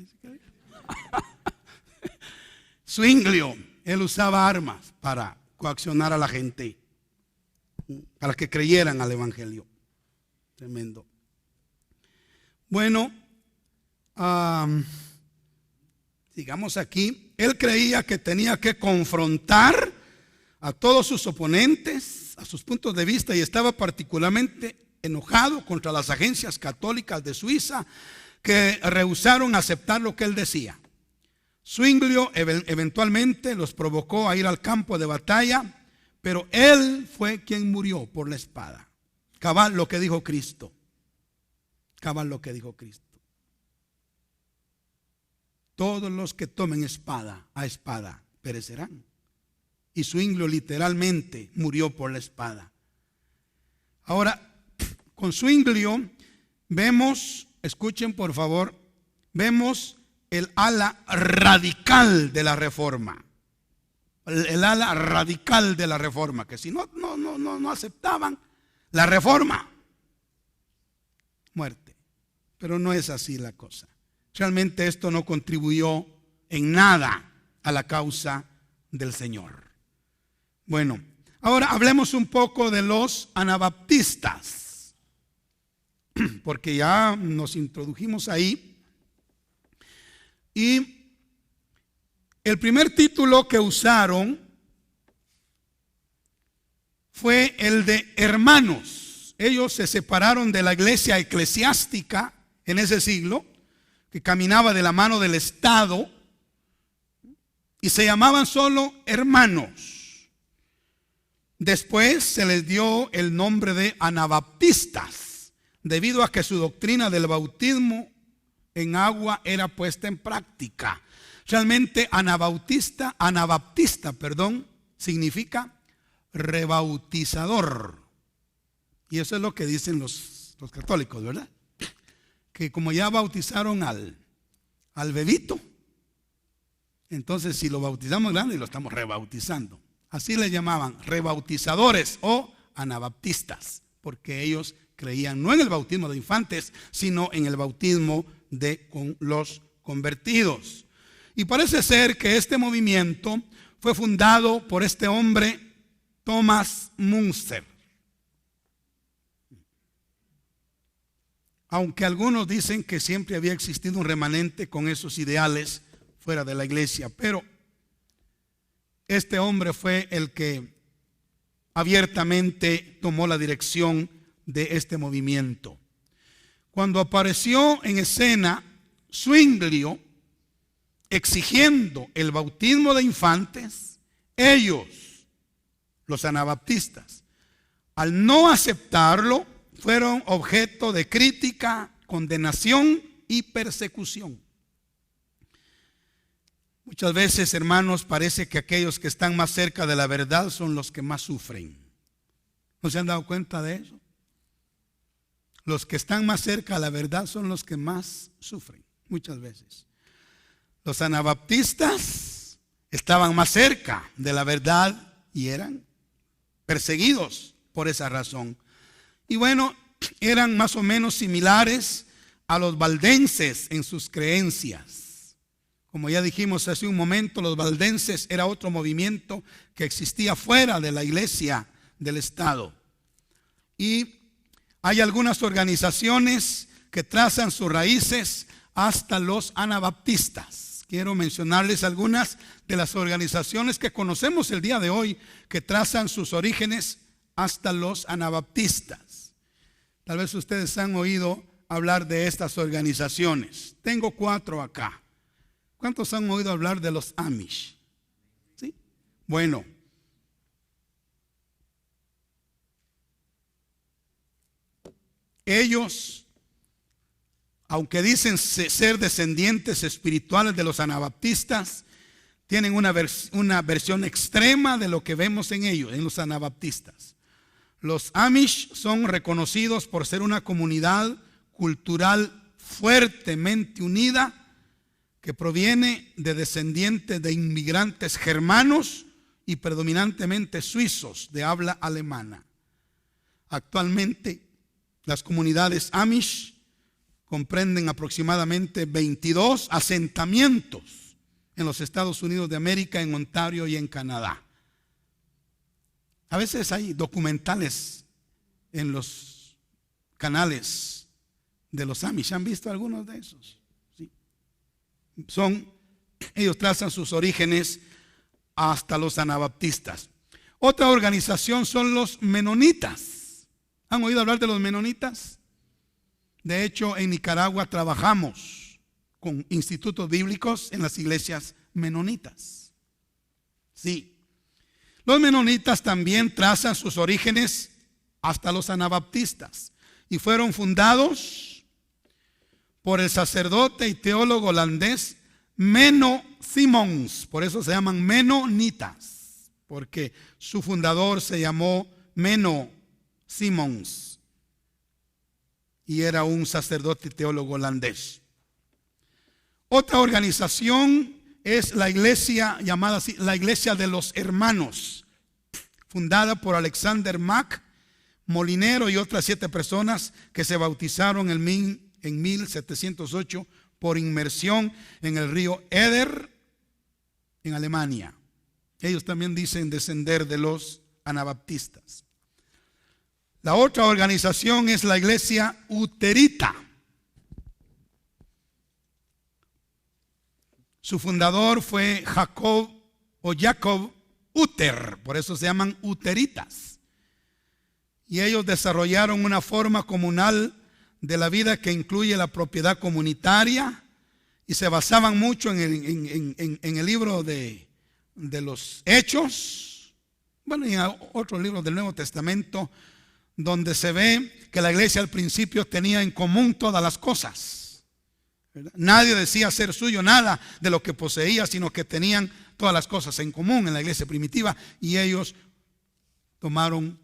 Zwinglio, él usaba armas para coaccionar a la gente, para que creyeran al evangelio. Tremendo. Bueno, sigamos aquí. Él creía que tenía que confrontar a todos sus oponentes, a sus puntos de vista, y estaba particularmente enojado contra las agencias católicas de Suiza que rehusaron aceptar lo que él decía. Zwinglio eventualmente los provocó a ir al campo de batalla, pero él fue quien murió por la espada. Cabal lo que dijo Cristo. Cabal lo que dijo Cristo. Todos los que tomen espada a espada perecerán. Y Zwinglio literalmente murió por la espada. Ahora, con Zwinglio vemos, escuchen por favor, vemos el ala radical de la reforma. El ala radical de la reforma, que si no aceptaban la reforma, muerte. Pero no es así la cosa. Realmente esto no contribuyó en nada a la causa del Señor. Bueno, ahora hablemos un poco de los anabaptistas, porque ya nos introdujimos ahí. Y el primer título que usaron fue el de hermanos. Ellos se separaron de la iglesia eclesiástica en ese siglo, que caminaba de la mano del Estado, y se llamaban solo hermanos. Después se les dio el nombre de anabaptistas, debido a que su doctrina del bautismo en agua era puesta en práctica. Realmente anabaptista, significa rebautizador. Y eso es lo que dicen los católicos, ¿verdad? Que como ya bautizaron al bebito, entonces si lo bautizamos grande, lo estamos rebautizando. Así le llamaban, rebautizadores o anabaptistas, porque ellos creían no en el bautismo de infantes, sino en el bautismo de los convertidos. Y parece ser que este movimiento fue fundado por este hombre, Thomas Müntzer. Aunque algunos dicen que siempre había existido un remanente con esos ideales fuera de la iglesia, pero este hombre fue el que abiertamente tomó la dirección de este movimiento. Cuando apareció en escena Zwinglio exigiendo el bautismo de infantes, ellos, los anabaptistas, al no aceptarlo, fueron objeto de crítica, condenación y persecución. Muchas veces, hermanos, parece que aquellos que están más cerca de la verdad son los que más sufren. ¿No se han dado cuenta de eso? Los que están más cerca de la verdad son los que más sufren, muchas veces. Los anabaptistas estaban más cerca de la verdad y eran perseguidos por esa razón. Y bueno, eran más o menos similares a los valdenses en sus creencias. Como ya dijimos hace un momento, los valdenses era otro movimiento que existía fuera de la iglesia del Estado. Y hay algunas organizaciones que trazan sus raíces hasta los anabaptistas. Quiero mencionarles algunas de las organizaciones que conocemos el día de hoy que trazan sus orígenes hasta los anabaptistas. Tal vez ustedes han oído hablar de estas organizaciones. Tengo 4 acá. ¿Cuántos han oído hablar de los Amish? ¿Sí? Bueno, ellos, aunque dicen ser descendientes espirituales de los anabaptistas, tienen una versión extrema de lo que vemos en ellos, en los anabaptistas. Los Amish son reconocidos por ser una comunidad cultural fuertemente unida que proviene de descendientes de inmigrantes germanos y predominantemente suizos de habla alemana. Actualmente, las comunidades Amish comprenden aproximadamente 22 asentamientos en los Estados Unidos de América, en Ontario y en Canadá. A veces hay documentales en los canales de los Amish. ¿Han visto algunos de esos? Sí. Ellos trazan sus orígenes hasta los anabaptistas. Otra organización son los menonitas. ¿Han oído hablar de los menonitas? De hecho, en Nicaragua trabajamos con institutos bíblicos en las iglesias menonitas. Sí. Los menonitas también trazan sus orígenes hasta los anabaptistas y fueron fundados por el sacerdote y teólogo holandés Menno Simons. Por eso se llaman menonitas, porque su fundador se llamó Menno Simons y era un sacerdote y teólogo holandés. Otra organización es la iglesia llamada así, la Iglesia de los Hermanos, fundada por Alexander Mack, molinero, y otras 7 personas que se bautizaron en 1708 por inmersión en el río Eder en Alemania. Ellos también dicen descender de los anabaptistas. La otra organización es la Iglesia Uterita. Su fundador fue Jacob Uter, por eso se llaman uteritas. Y ellos desarrollaron una forma comunal de la vida que incluye la propiedad comunitaria y se basaban mucho en el libro de los Hechos, bueno, y en otros libros del Nuevo Testamento, donde se ve que la iglesia al principio tenía en común todas las cosas, ¿verdad? Nadie decía ser suyo nada de lo que poseía, sino que tenían todas las cosas en común en la iglesia primitiva, y ellos tomaron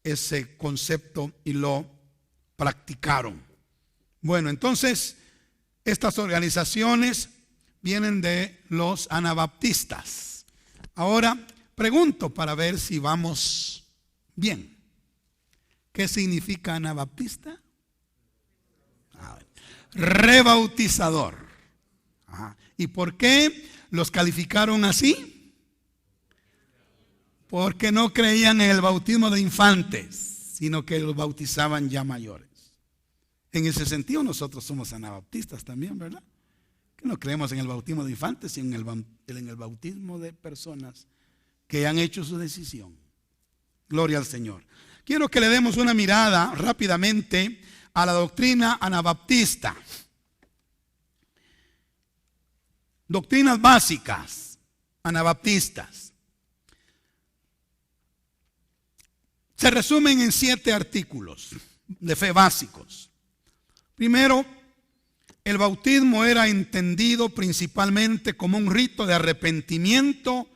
ese concepto y lo practicaron. Bueno, entonces estas organizaciones vienen de los anabaptistas. Ahora pregunto para ver si vamos bien. ¿Qué significa anabaptista? Rebautizador. Ajá. ¿Y por qué los calificaron así? Porque no creían en el bautismo de infantes, sino que los bautizaban ya mayores. En ese sentido nosotros somos anabaptistas también, ¿verdad? Que no creemos en el bautismo de infantes, sino en el bautismo de personas que han hecho su decisión. Gloria al Señor. Quiero que le demos una mirada rápidamente a la doctrina anabaptista. Doctrinas básicas anabaptistas. Se resumen en 7 artículos de fe básicos. Primero, el bautismo era entendido principalmente como un rito de arrepentimiento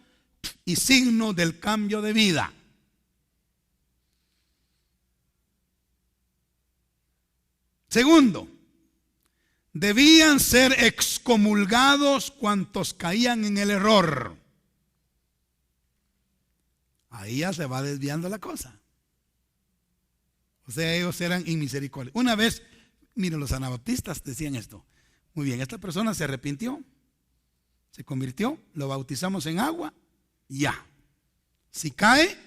y signo del cambio de vida. Segundo, debían ser excomulgados cuantos caían en el error. Ahí ya se va desviando la cosa. O sea, ellos eran inmisericordios. Una vez, miren, los anabaptistas decían esto. Muy bien, esta persona se arrepintió, se convirtió, lo bautizamos en agua, ya. Si cae,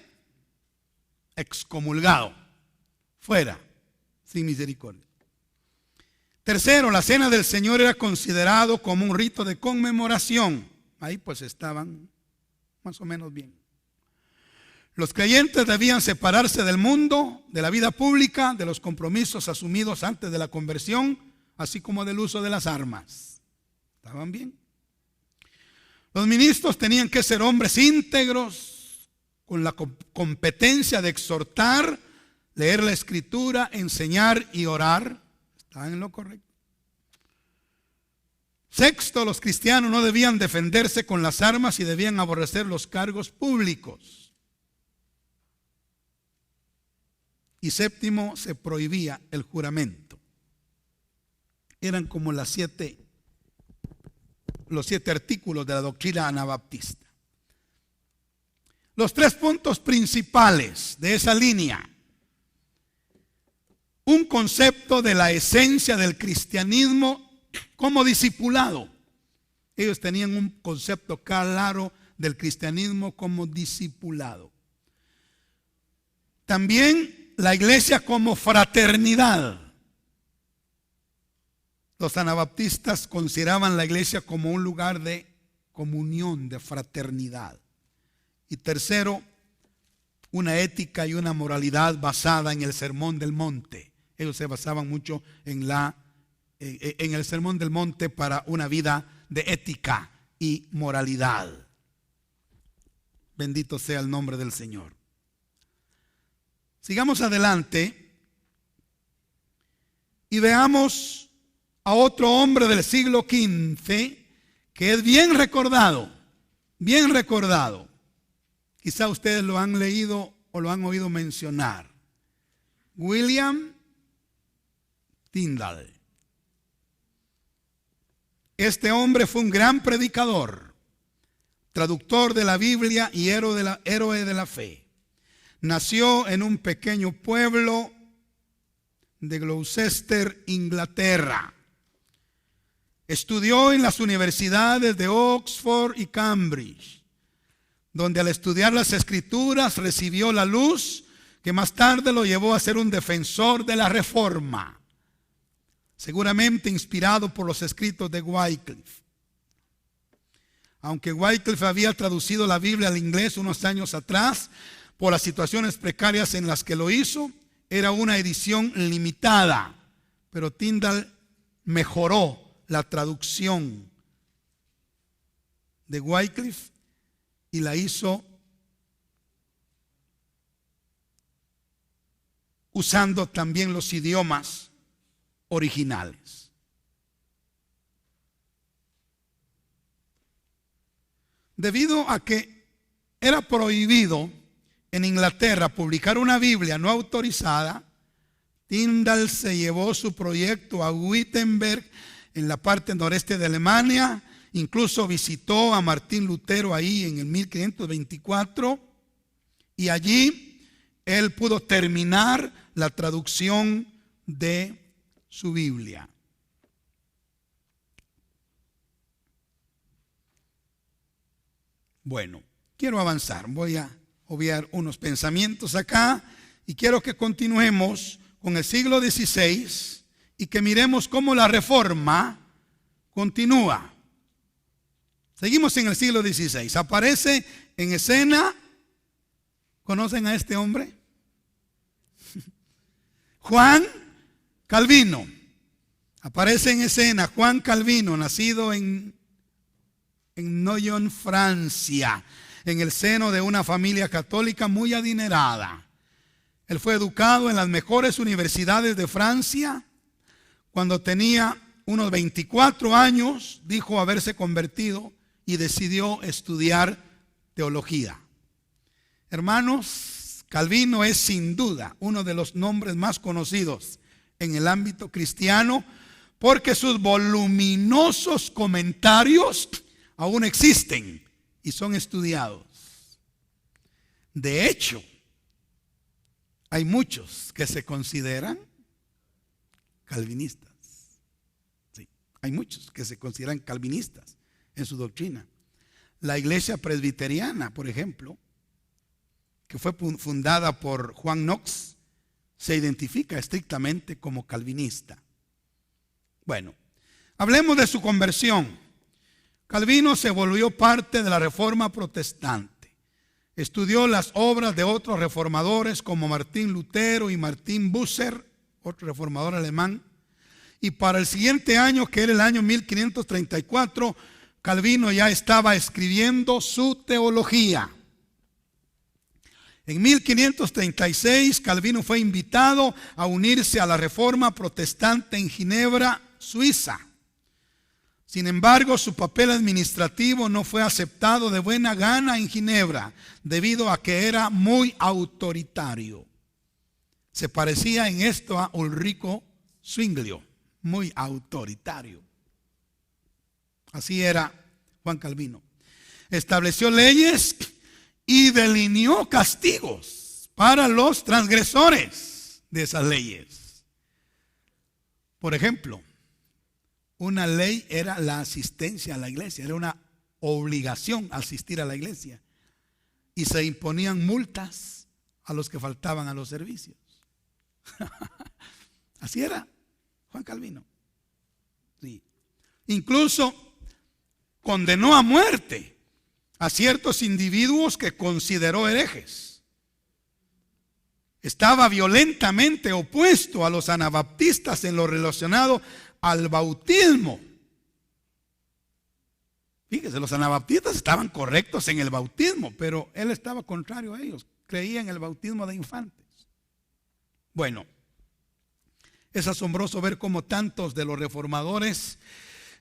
excomulgado, fuera, sin misericordia. Tercero, la cena del Señor era considerado como un rito de conmemoración. Ahí pues estaban más o menos bien. Los creyentes debían separarse del mundo, de la vida pública, de los compromisos asumidos antes de la conversión, así como del uso de las armas. ¿Estaban bien? Los ministros tenían que ser hombres íntegros, con la competencia de exhortar, leer la Escritura, enseñar y orar. Estaban en lo correcto. Sexto, los cristianos no debían defenderse con las armas y debían aborrecer los cargos públicos. Y séptimo, se prohibía el juramento. Eran como los siete artículos de la doctrina anabaptista. Los 3 puntos principales de esa línea. Un concepto de la esencia del cristianismo como discipulado. Ellos tenían un concepto claro del cristianismo como discipulado. También la iglesia como fraternidad. Los anabaptistas consideraban la iglesia como un lugar de comunión, de fraternidad. Y tercero, una ética y una moralidad basada en el Sermón del Monte. Ellos se basaban mucho en el Sermón del Monte para una vida de ética y moralidad. Bendito sea el nombre del Señor. Sigamos adelante y veamos a otro hombre del siglo XV que es bien recordado, bien recordado. Quizá ustedes lo han leído o lo han oído mencionar. William Tyndale. Este hombre fue un gran predicador, traductor de la Biblia y héroe de la fe. Nació en un pequeño pueblo de Gloucester, Inglaterra. Estudió en las universidades de Oxford y Cambridge, donde al estudiar las Escrituras recibió la luz que más tarde lo llevó a ser un defensor de la Reforma, seguramente inspirado por los escritos de Wycliffe. Aunque Wycliffe había traducido la Biblia al inglés unos años atrás, por las situaciones precarias en las que lo hizo, era una edición limitada, pero Tyndale mejoró la traducción de Wycliffe y la hizo usando también los idiomas originales. Debido a que era prohibido en Inglaterra publicar una Biblia no autorizada, Tyndale se llevó su proyecto a Wittenberg, en la parte noreste de Alemania. Incluso visitó a Martín Lutero ahí en el 1524 y allí él pudo terminar la traducción de su Biblia. Bueno, quiero avanzar, voy a obviar unos pensamientos acá y quiero que continuemos con el siglo XVI y que miremos cómo la Reforma continúa. Seguimos en el siglo XVI. Aparece en escena, ¿conocen a este hombre? Juan Calvino. Aparece en escena Juan Calvino, nacido en Noyon, Francia, en el seno de una familia católica muy adinerada. Él fue educado en las mejores universidades de Francia. Cuando tenía unos 24 años, dijo haberse convertido y decidió estudiar teología. Hermanos, Calvino es sin duda uno de los nombres más conocidos en el ámbito cristiano porque sus voluminosos comentarios aún existen y son estudiados. De hecho, hay muchos que se consideran calvinistas. Sí, hay muchos que se consideran calvinistas en su doctrina. La iglesia presbiteriana, por ejemplo, que fue fundada por Juan Knox, se identifica estrictamente como calvinista. Bueno, hablemos de su conversión. Calvino se volvió parte de la Reforma Protestante. Estudió las obras de otros reformadores como Martín Lutero y Martín Bucer, otro reformador alemán. Y para el siguiente año, que era el año 1534, Calvino ya estaba escribiendo su teología. En 1536, Calvino fue invitado a unirse a la Reforma Protestante en Ginebra, Suiza. Sin embargo, su papel administrativo no fue aceptado de buena gana en Ginebra, debido a que era muy autoritario. Se parecía en esto a Ulrico Zwinglio, muy autoritario. Así era Juan Calvino. Estableció leyes y delineó castigos para los transgresores de esas leyes. Por ejemplo, una ley era la asistencia a la iglesia, era una obligación asistir a la iglesia. Y se imponían multas a los que faltaban a los servicios. Así era Juan Calvino. Sí. Incluso condenó a muerte a ciertos individuos que consideró herejes. Estaba violentamente opuesto a los anabaptistas en lo relacionado al bautismo. Fíjese, los anabaptistas estaban correctos en el bautismo, pero él estaba contrario a ellos. Creía en el bautismo de infantes. Bueno, es asombroso ver cómo tantos de los reformadores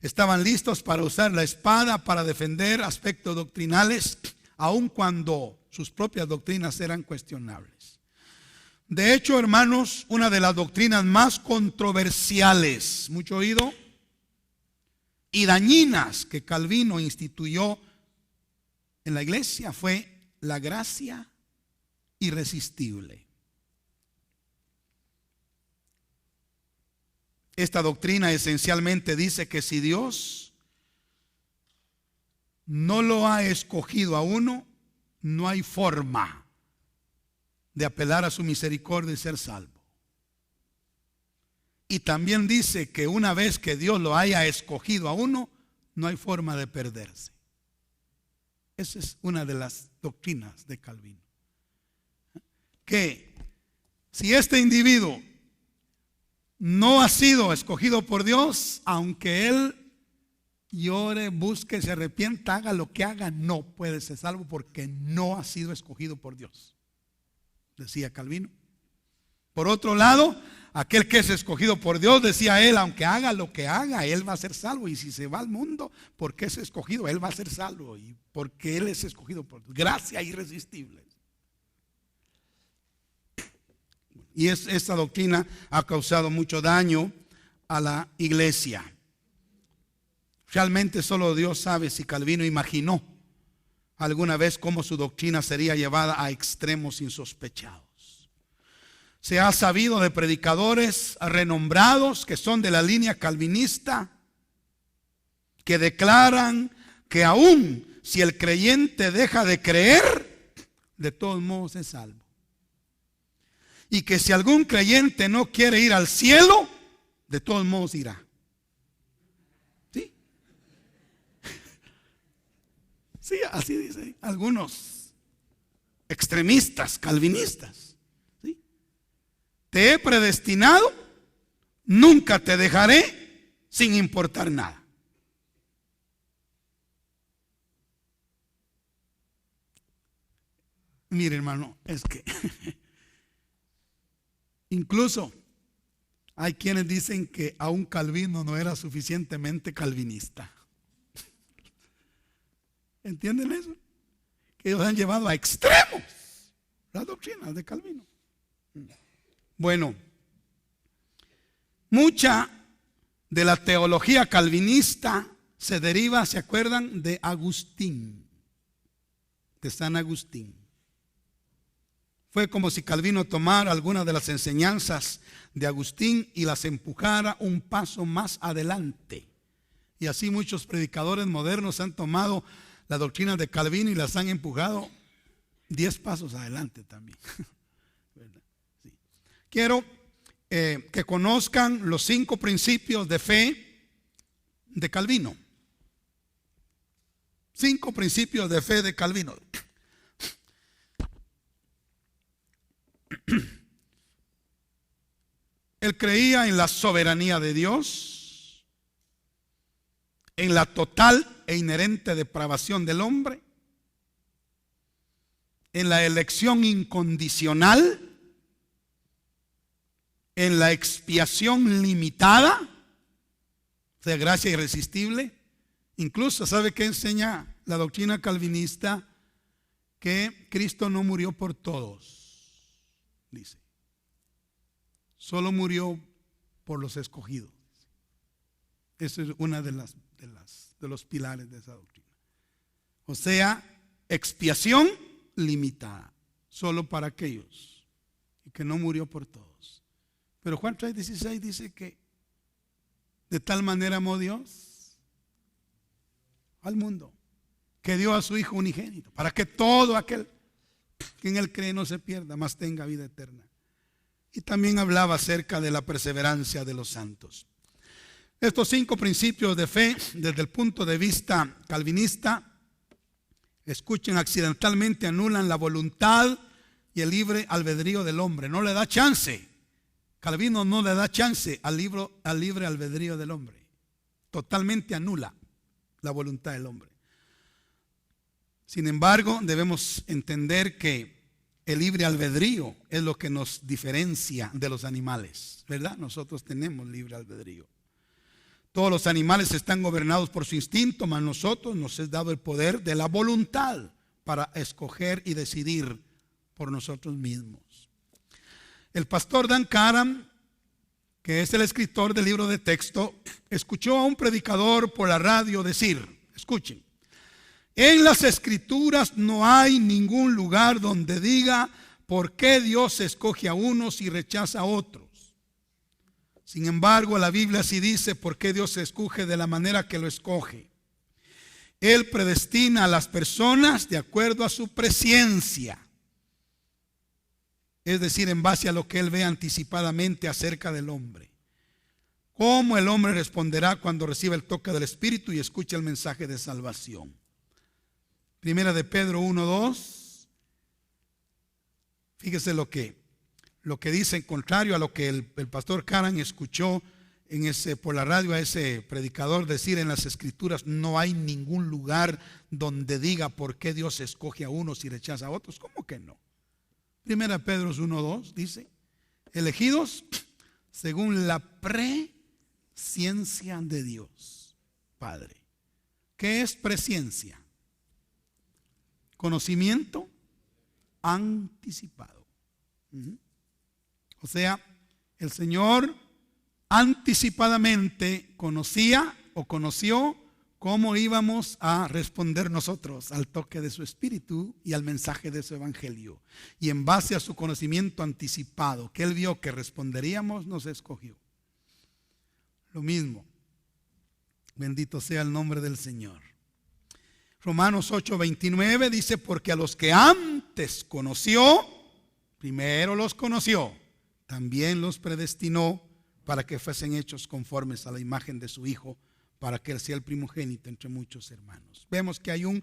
estaban listos para usar la espada para defender aspectos doctrinales, aun cuando sus propias doctrinas eran cuestionables. De hecho, hermanos, una de las doctrinas más controversiales, mucho oído, y dañinas que Calvino instituyó en la iglesia fue la gracia irresistible. Esta doctrina esencialmente dice que si Dios no lo ha escogido a uno, no hay forma de apelar a su misericordia y ser salvo. Y también dice que una vez que Dios lo haya escogido a uno, no hay forma de perderse. Esa es una de las doctrinas de Calvino. Que si este individuo no ha sido escogido por Dios, aunque él llore, busque, se arrepienta, haga lo que haga, no puede ser salvo porque no ha sido escogido por Dios, decía Calvino. Por otro lado, aquel que es escogido por Dios, decía él, aunque haga lo que haga, él va a ser salvo. Y si se va al mundo, porque es escogido, él va a ser salvo. Y porque él es escogido por Dios. Gracia irresistible. Y esta doctrina ha causado mucho daño a la iglesia. Realmente solo Dios sabe si Calvino imaginó alguna vez cómo su doctrina sería llevada a extremos insospechados. Se ha sabido de predicadores renombrados que son de la línea calvinista, que declaran que aún si el creyente deja de creer, de todos modos es salvo. Y que si algún creyente no quiere ir al cielo, de todos modos irá. ¿Sí? Sí, así dicen algunos extremistas, calvinistas. ¿Sí? Te he predestinado, nunca te dejaré sin importar nada. Mire, hermano, es que incluso hay quienes dicen que aún Calvino no era suficientemente calvinista. ¿Entienden eso? Que ellos han llevado a extremos las doctrinas de Calvino. Bueno, mucha de la teología calvinista se deriva, ¿se acuerdan? De Agustín, de San Agustín. Fue como si Calvino tomara algunas de las enseñanzas de Agustín y las empujara un paso más adelante. Y así muchos predicadores modernos han tomado la doctrina de Calvino y las han empujado 10 pasos adelante también. Sí. Quiero que conozcan los 5 principios de fe de Calvino. 5 principios de fe de Calvino. Él creía en la soberanía de Dios, en la total e inherente depravación del hombre, en la elección incondicional, en la expiación limitada, o sea, gracia irresistible. Incluso, ¿sabe qué enseña la doctrina calvinista? Que Cristo no murió por todos, dice. Solo murió por los escogidos. Eso es una de los pilares de esa doctrina. O sea, expiación limitada, solo para aquellos, y que no murió por todos. Pero Juan 3:16 dice que de tal manera amó Dios al mundo, que dio a su Hijo unigénito, para que todo aquel que en él cree no se pierda, mas tenga vida eterna. Y también hablaba acerca de la perseverancia de los santos. Estos 5 principios de fe, desde el punto de vista calvinista, escuchen, accidentalmente anulan la voluntad y el libre albedrío del hombre. No le da chance. Calvino no le da chance al libre albedrío del hombre. Totalmente anula la voluntad del hombre. Sin embargo, debemos entender que el libre albedrío es lo que nos diferencia de los animales, ¿verdad? Nosotros tenemos libre albedrío. Todos los animales están gobernados por su instinto, mas nosotros nos es dado el poder de la voluntad para escoger y decidir por nosotros mismos. El pastor Dan Karam, que es el escritor del libro de texto, escuchó a un predicador por la radio decir, escuchen, en las escrituras no hay ningún lugar donde diga por qué Dios escoge a unos y rechaza a otros. Sin embargo, la Biblia sí dice por qué Dios escoge de la manera que lo escoge. Él predestina a las personas de acuerdo a su presciencia, es decir, en base a lo que Él ve anticipadamente acerca del hombre. ¿Cómo el hombre responderá cuando reciba el toque del Espíritu y escuche el mensaje de salvación? Primera de Pedro 1:2. Fíjese lo que dice, en contrario a lo que el pastor Karam escuchó por la radio a ese predicador decir, en las escrituras no hay ningún lugar donde diga por qué Dios escoge a unos y rechaza a otros. ¿Cómo que no? Primera de Pedro 1:2 dice, elegidos según la presciencia de Dios Padre. ¿Qué es presciencia? Conocimiento anticipado. O sea, el Señor anticipadamente conocía o conoció cómo íbamos a responder nosotros al toque de su Espíritu y al mensaje de su Evangelio. Y en base a su conocimiento anticipado, que Él vio que responderíamos, nos escogió. Lo mismo. Bendito sea el nombre del Señor. Romanos 8:29 dice, porque a los que antes conoció, primero los conoció, también los predestinó para que fuesen hechos conformes a la imagen de su Hijo, para que Él sea el primogénito entre muchos hermanos. Vemos que hay un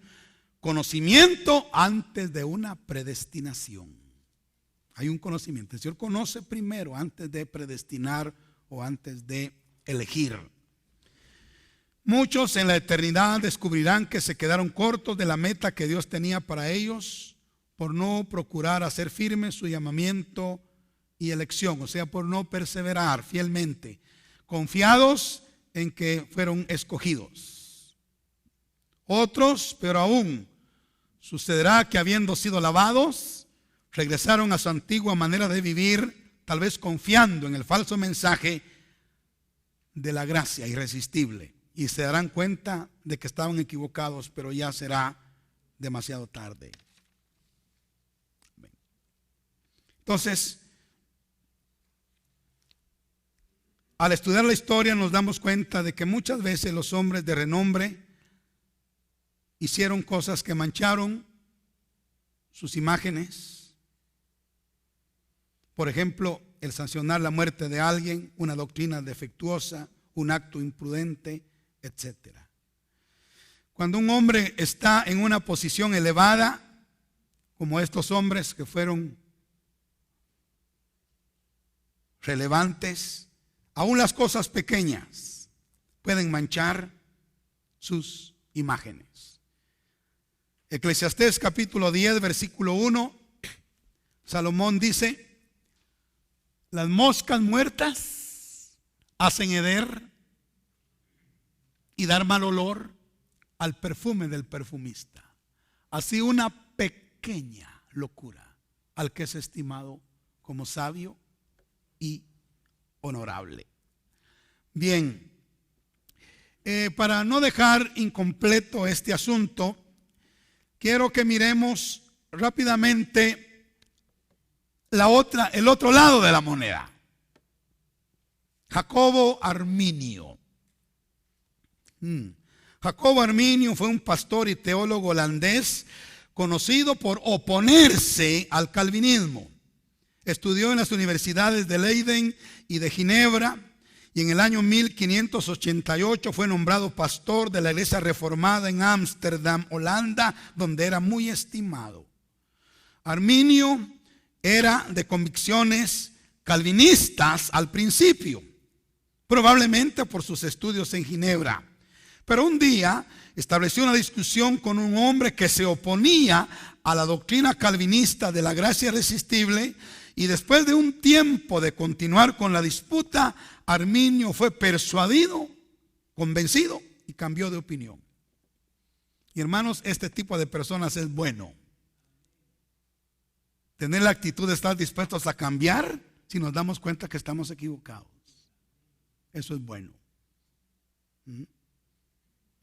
conocimiento antes de una predestinación. Hay un conocimiento. El Señor conoce primero antes de predestinar o antes de elegir. Muchos en la eternidad descubrirán que se quedaron cortos de la meta que Dios tenía para ellos por no procurar hacer firme su llamamiento y elección, o sea, por no perseverar fielmente, confiados en que fueron escogidos. Otros, pero aún, sucederá que habiendo sido lavados, regresaron a su antigua manera de vivir, tal vez confiando en el falso mensaje de la gracia irresistible. Y se darán cuenta de que estaban equivocados, pero ya será demasiado tarde. Entonces, al estudiar la historia nos damos cuenta de que muchas veces los hombres de renombre hicieron cosas que mancharon sus imágenes. Por ejemplo, el sancionar la muerte de alguien, una doctrina defectuosa, un acto imprudente, etc. Cuando un hombre está en una posición elevada, como estos hombres que fueron relevantes, aún las cosas pequeñas pueden manchar sus imágenes. Eclesiastés capítulo 10, versículo 1, Salomón dice: las moscas muertas hacen heder y dar mal olor al perfume del perfumista. Así una pequeña locura al que es estimado como sabio y honorable. Bien, para no dejar incompleto este asunto, quiero que miremos rápidamente el otro lado de la moneda. Jacobo Arminio. Jacobo Arminio fue un pastor y teólogo holandés conocido por oponerse al calvinismo. Estudió en las universidades de Leiden y de Ginebra, y en el año 1588 fue nombrado pastor de la iglesia reformada en Ámsterdam, Holanda, donde era muy estimado. Arminio era de convicciones calvinistas al principio, probablemente por sus estudios en Ginebra. Pero un día estableció una discusión con un hombre que se oponía a la doctrina calvinista de la gracia irresistible, y después de un tiempo de continuar con la disputa, Arminio fue persuadido, convencido y cambió de opinión. Y hermanos, este tipo de personas es bueno. Tener la actitud de estar dispuestos a cambiar si nos damos cuenta que estamos equivocados. Eso es bueno.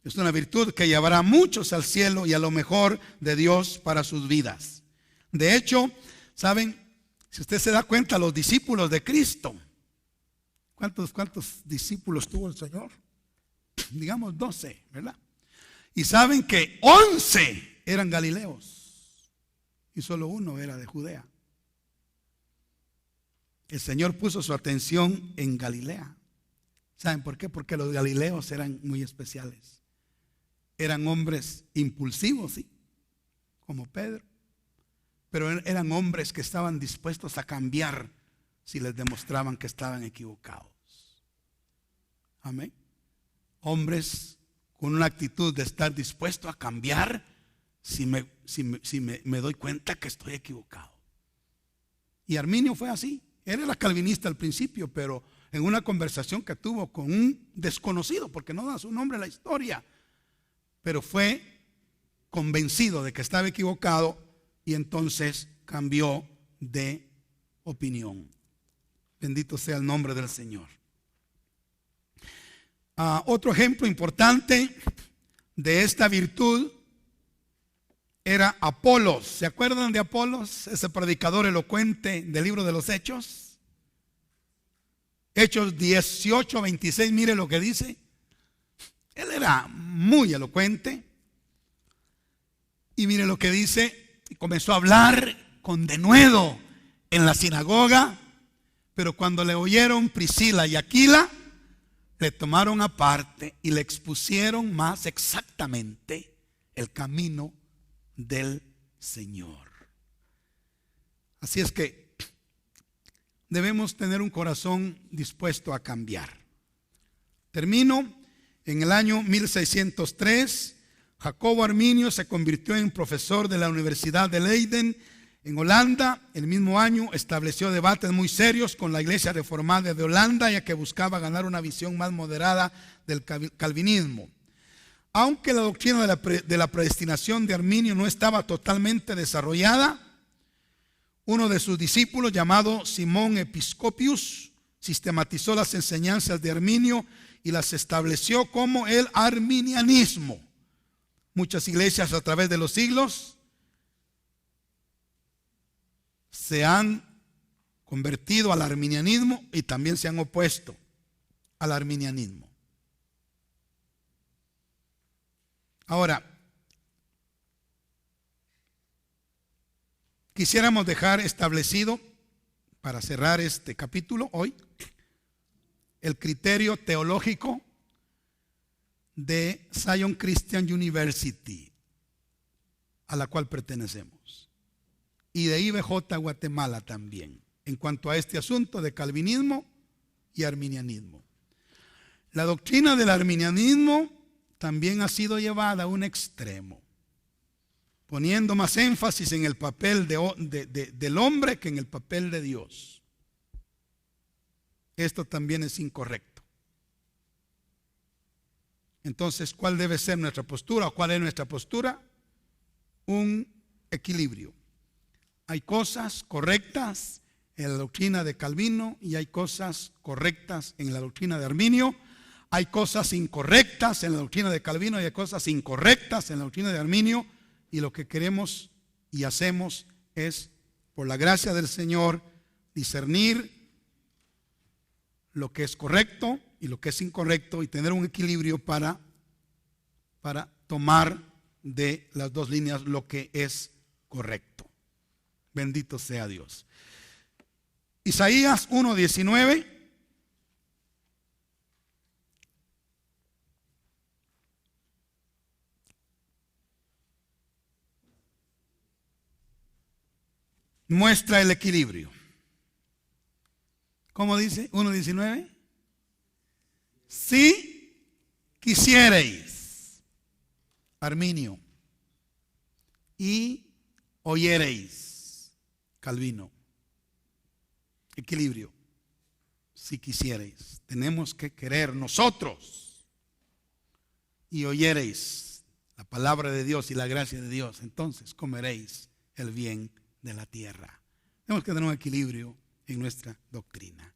Es una virtud que llevará a muchos al cielo y a lo mejor de Dios para sus vidas. De hecho, ¿saben? Si usted se da cuenta, los discípulos de Cristo, ¿cuántos discípulos tuvo el Señor? Digamos 12, ¿verdad? Y saben que 11 eran galileos y solo uno era de Judea. El Señor puso su atención en Galilea. ¿Saben por qué? Porque los galileos eran muy especiales. Eran hombres impulsivos, sí, como Pedro. Pero eran hombres que estaban dispuestos a cambiar si les demostraban que estaban equivocados. Amén. Hombres con una actitud de estar dispuesto a cambiar si me doy cuenta que estoy equivocado. Y Arminio fue así. Él era calvinista al principio, pero en una conversación que tuvo con un desconocido, porque no da su nombre a la historia, pero fue convencido de que estaba equivocado y entonces cambió de opinión. Bendito sea el nombre del Señor. Otro ejemplo importante de esta virtud era Apolos. ¿Se acuerdan de Apolos? Ese predicador elocuente del libro de los Hechos. Hechos 18, 26, mire lo que dice. Él era muy elocuente. Y mire lo que dice. Y comenzó a hablar con denuedo en la sinagoga. Pero cuando le oyeron Priscila y Aquila, le tomaron aparte y le expusieron más exactamente el camino del Señor. Así es que debemos tener un corazón dispuesto a cambiar. Termino. En el año 1603, Jacobo Arminio se convirtió en profesor de la Universidad de Leiden en Holanda. El mismo año estableció debates muy serios con la Iglesia Reformada de Holanda, ya que buscaba ganar una visión más moderada del calvinismo. Aunque la doctrina de la predestinación de Arminio no estaba totalmente desarrollada, uno de sus discípulos, llamado Simón Episcopius, sistematizó las enseñanzas de Arminio y las estableció como el arminianismo. Muchas iglesias a través de los siglos se han convertido al arminianismo y también se han opuesto al arminianismo. Ahora, quisiéramos dejar establecido para cerrar este capítulo hoy, el criterio teológico de Zion Christian University, a la cual pertenecemos, y de IBJ Guatemala también, en cuanto a este asunto de calvinismo y arminianismo. La doctrina del arminianismo también ha sido llevada a un extremo, poniendo más énfasis en el papel del hombre que en el papel de Dios. Esto también es incorrecto. Entonces, ¿cuál debe ser nuestra postura o cuál es nuestra postura? Un equilibrio. Hay cosas correctas en la doctrina de Calvino y hay cosas correctas en la doctrina de Arminio. Hay cosas incorrectas en la doctrina de Calvino y hay cosas incorrectas en la doctrina de Arminio. Y lo que queremos y hacemos es, por la gracia del Señor, discernir lo que es correcto y lo que es incorrecto y tener un equilibrio para tomar de las dos líneas lo que es correcto. Bendito sea Dios. Isaías 1:19. Muestra el equilibrio. ¿Cómo dice? 1:19. Si quisiereis, Arminio, y oyereis, Calvino. Equilibrio. Si quisiereis, tenemos que querer nosotros y oyereis la palabra de Dios y la gracia de Dios, entonces comeréis el bien de la tierra. Tenemos que tener un equilibrio en nuestra doctrina.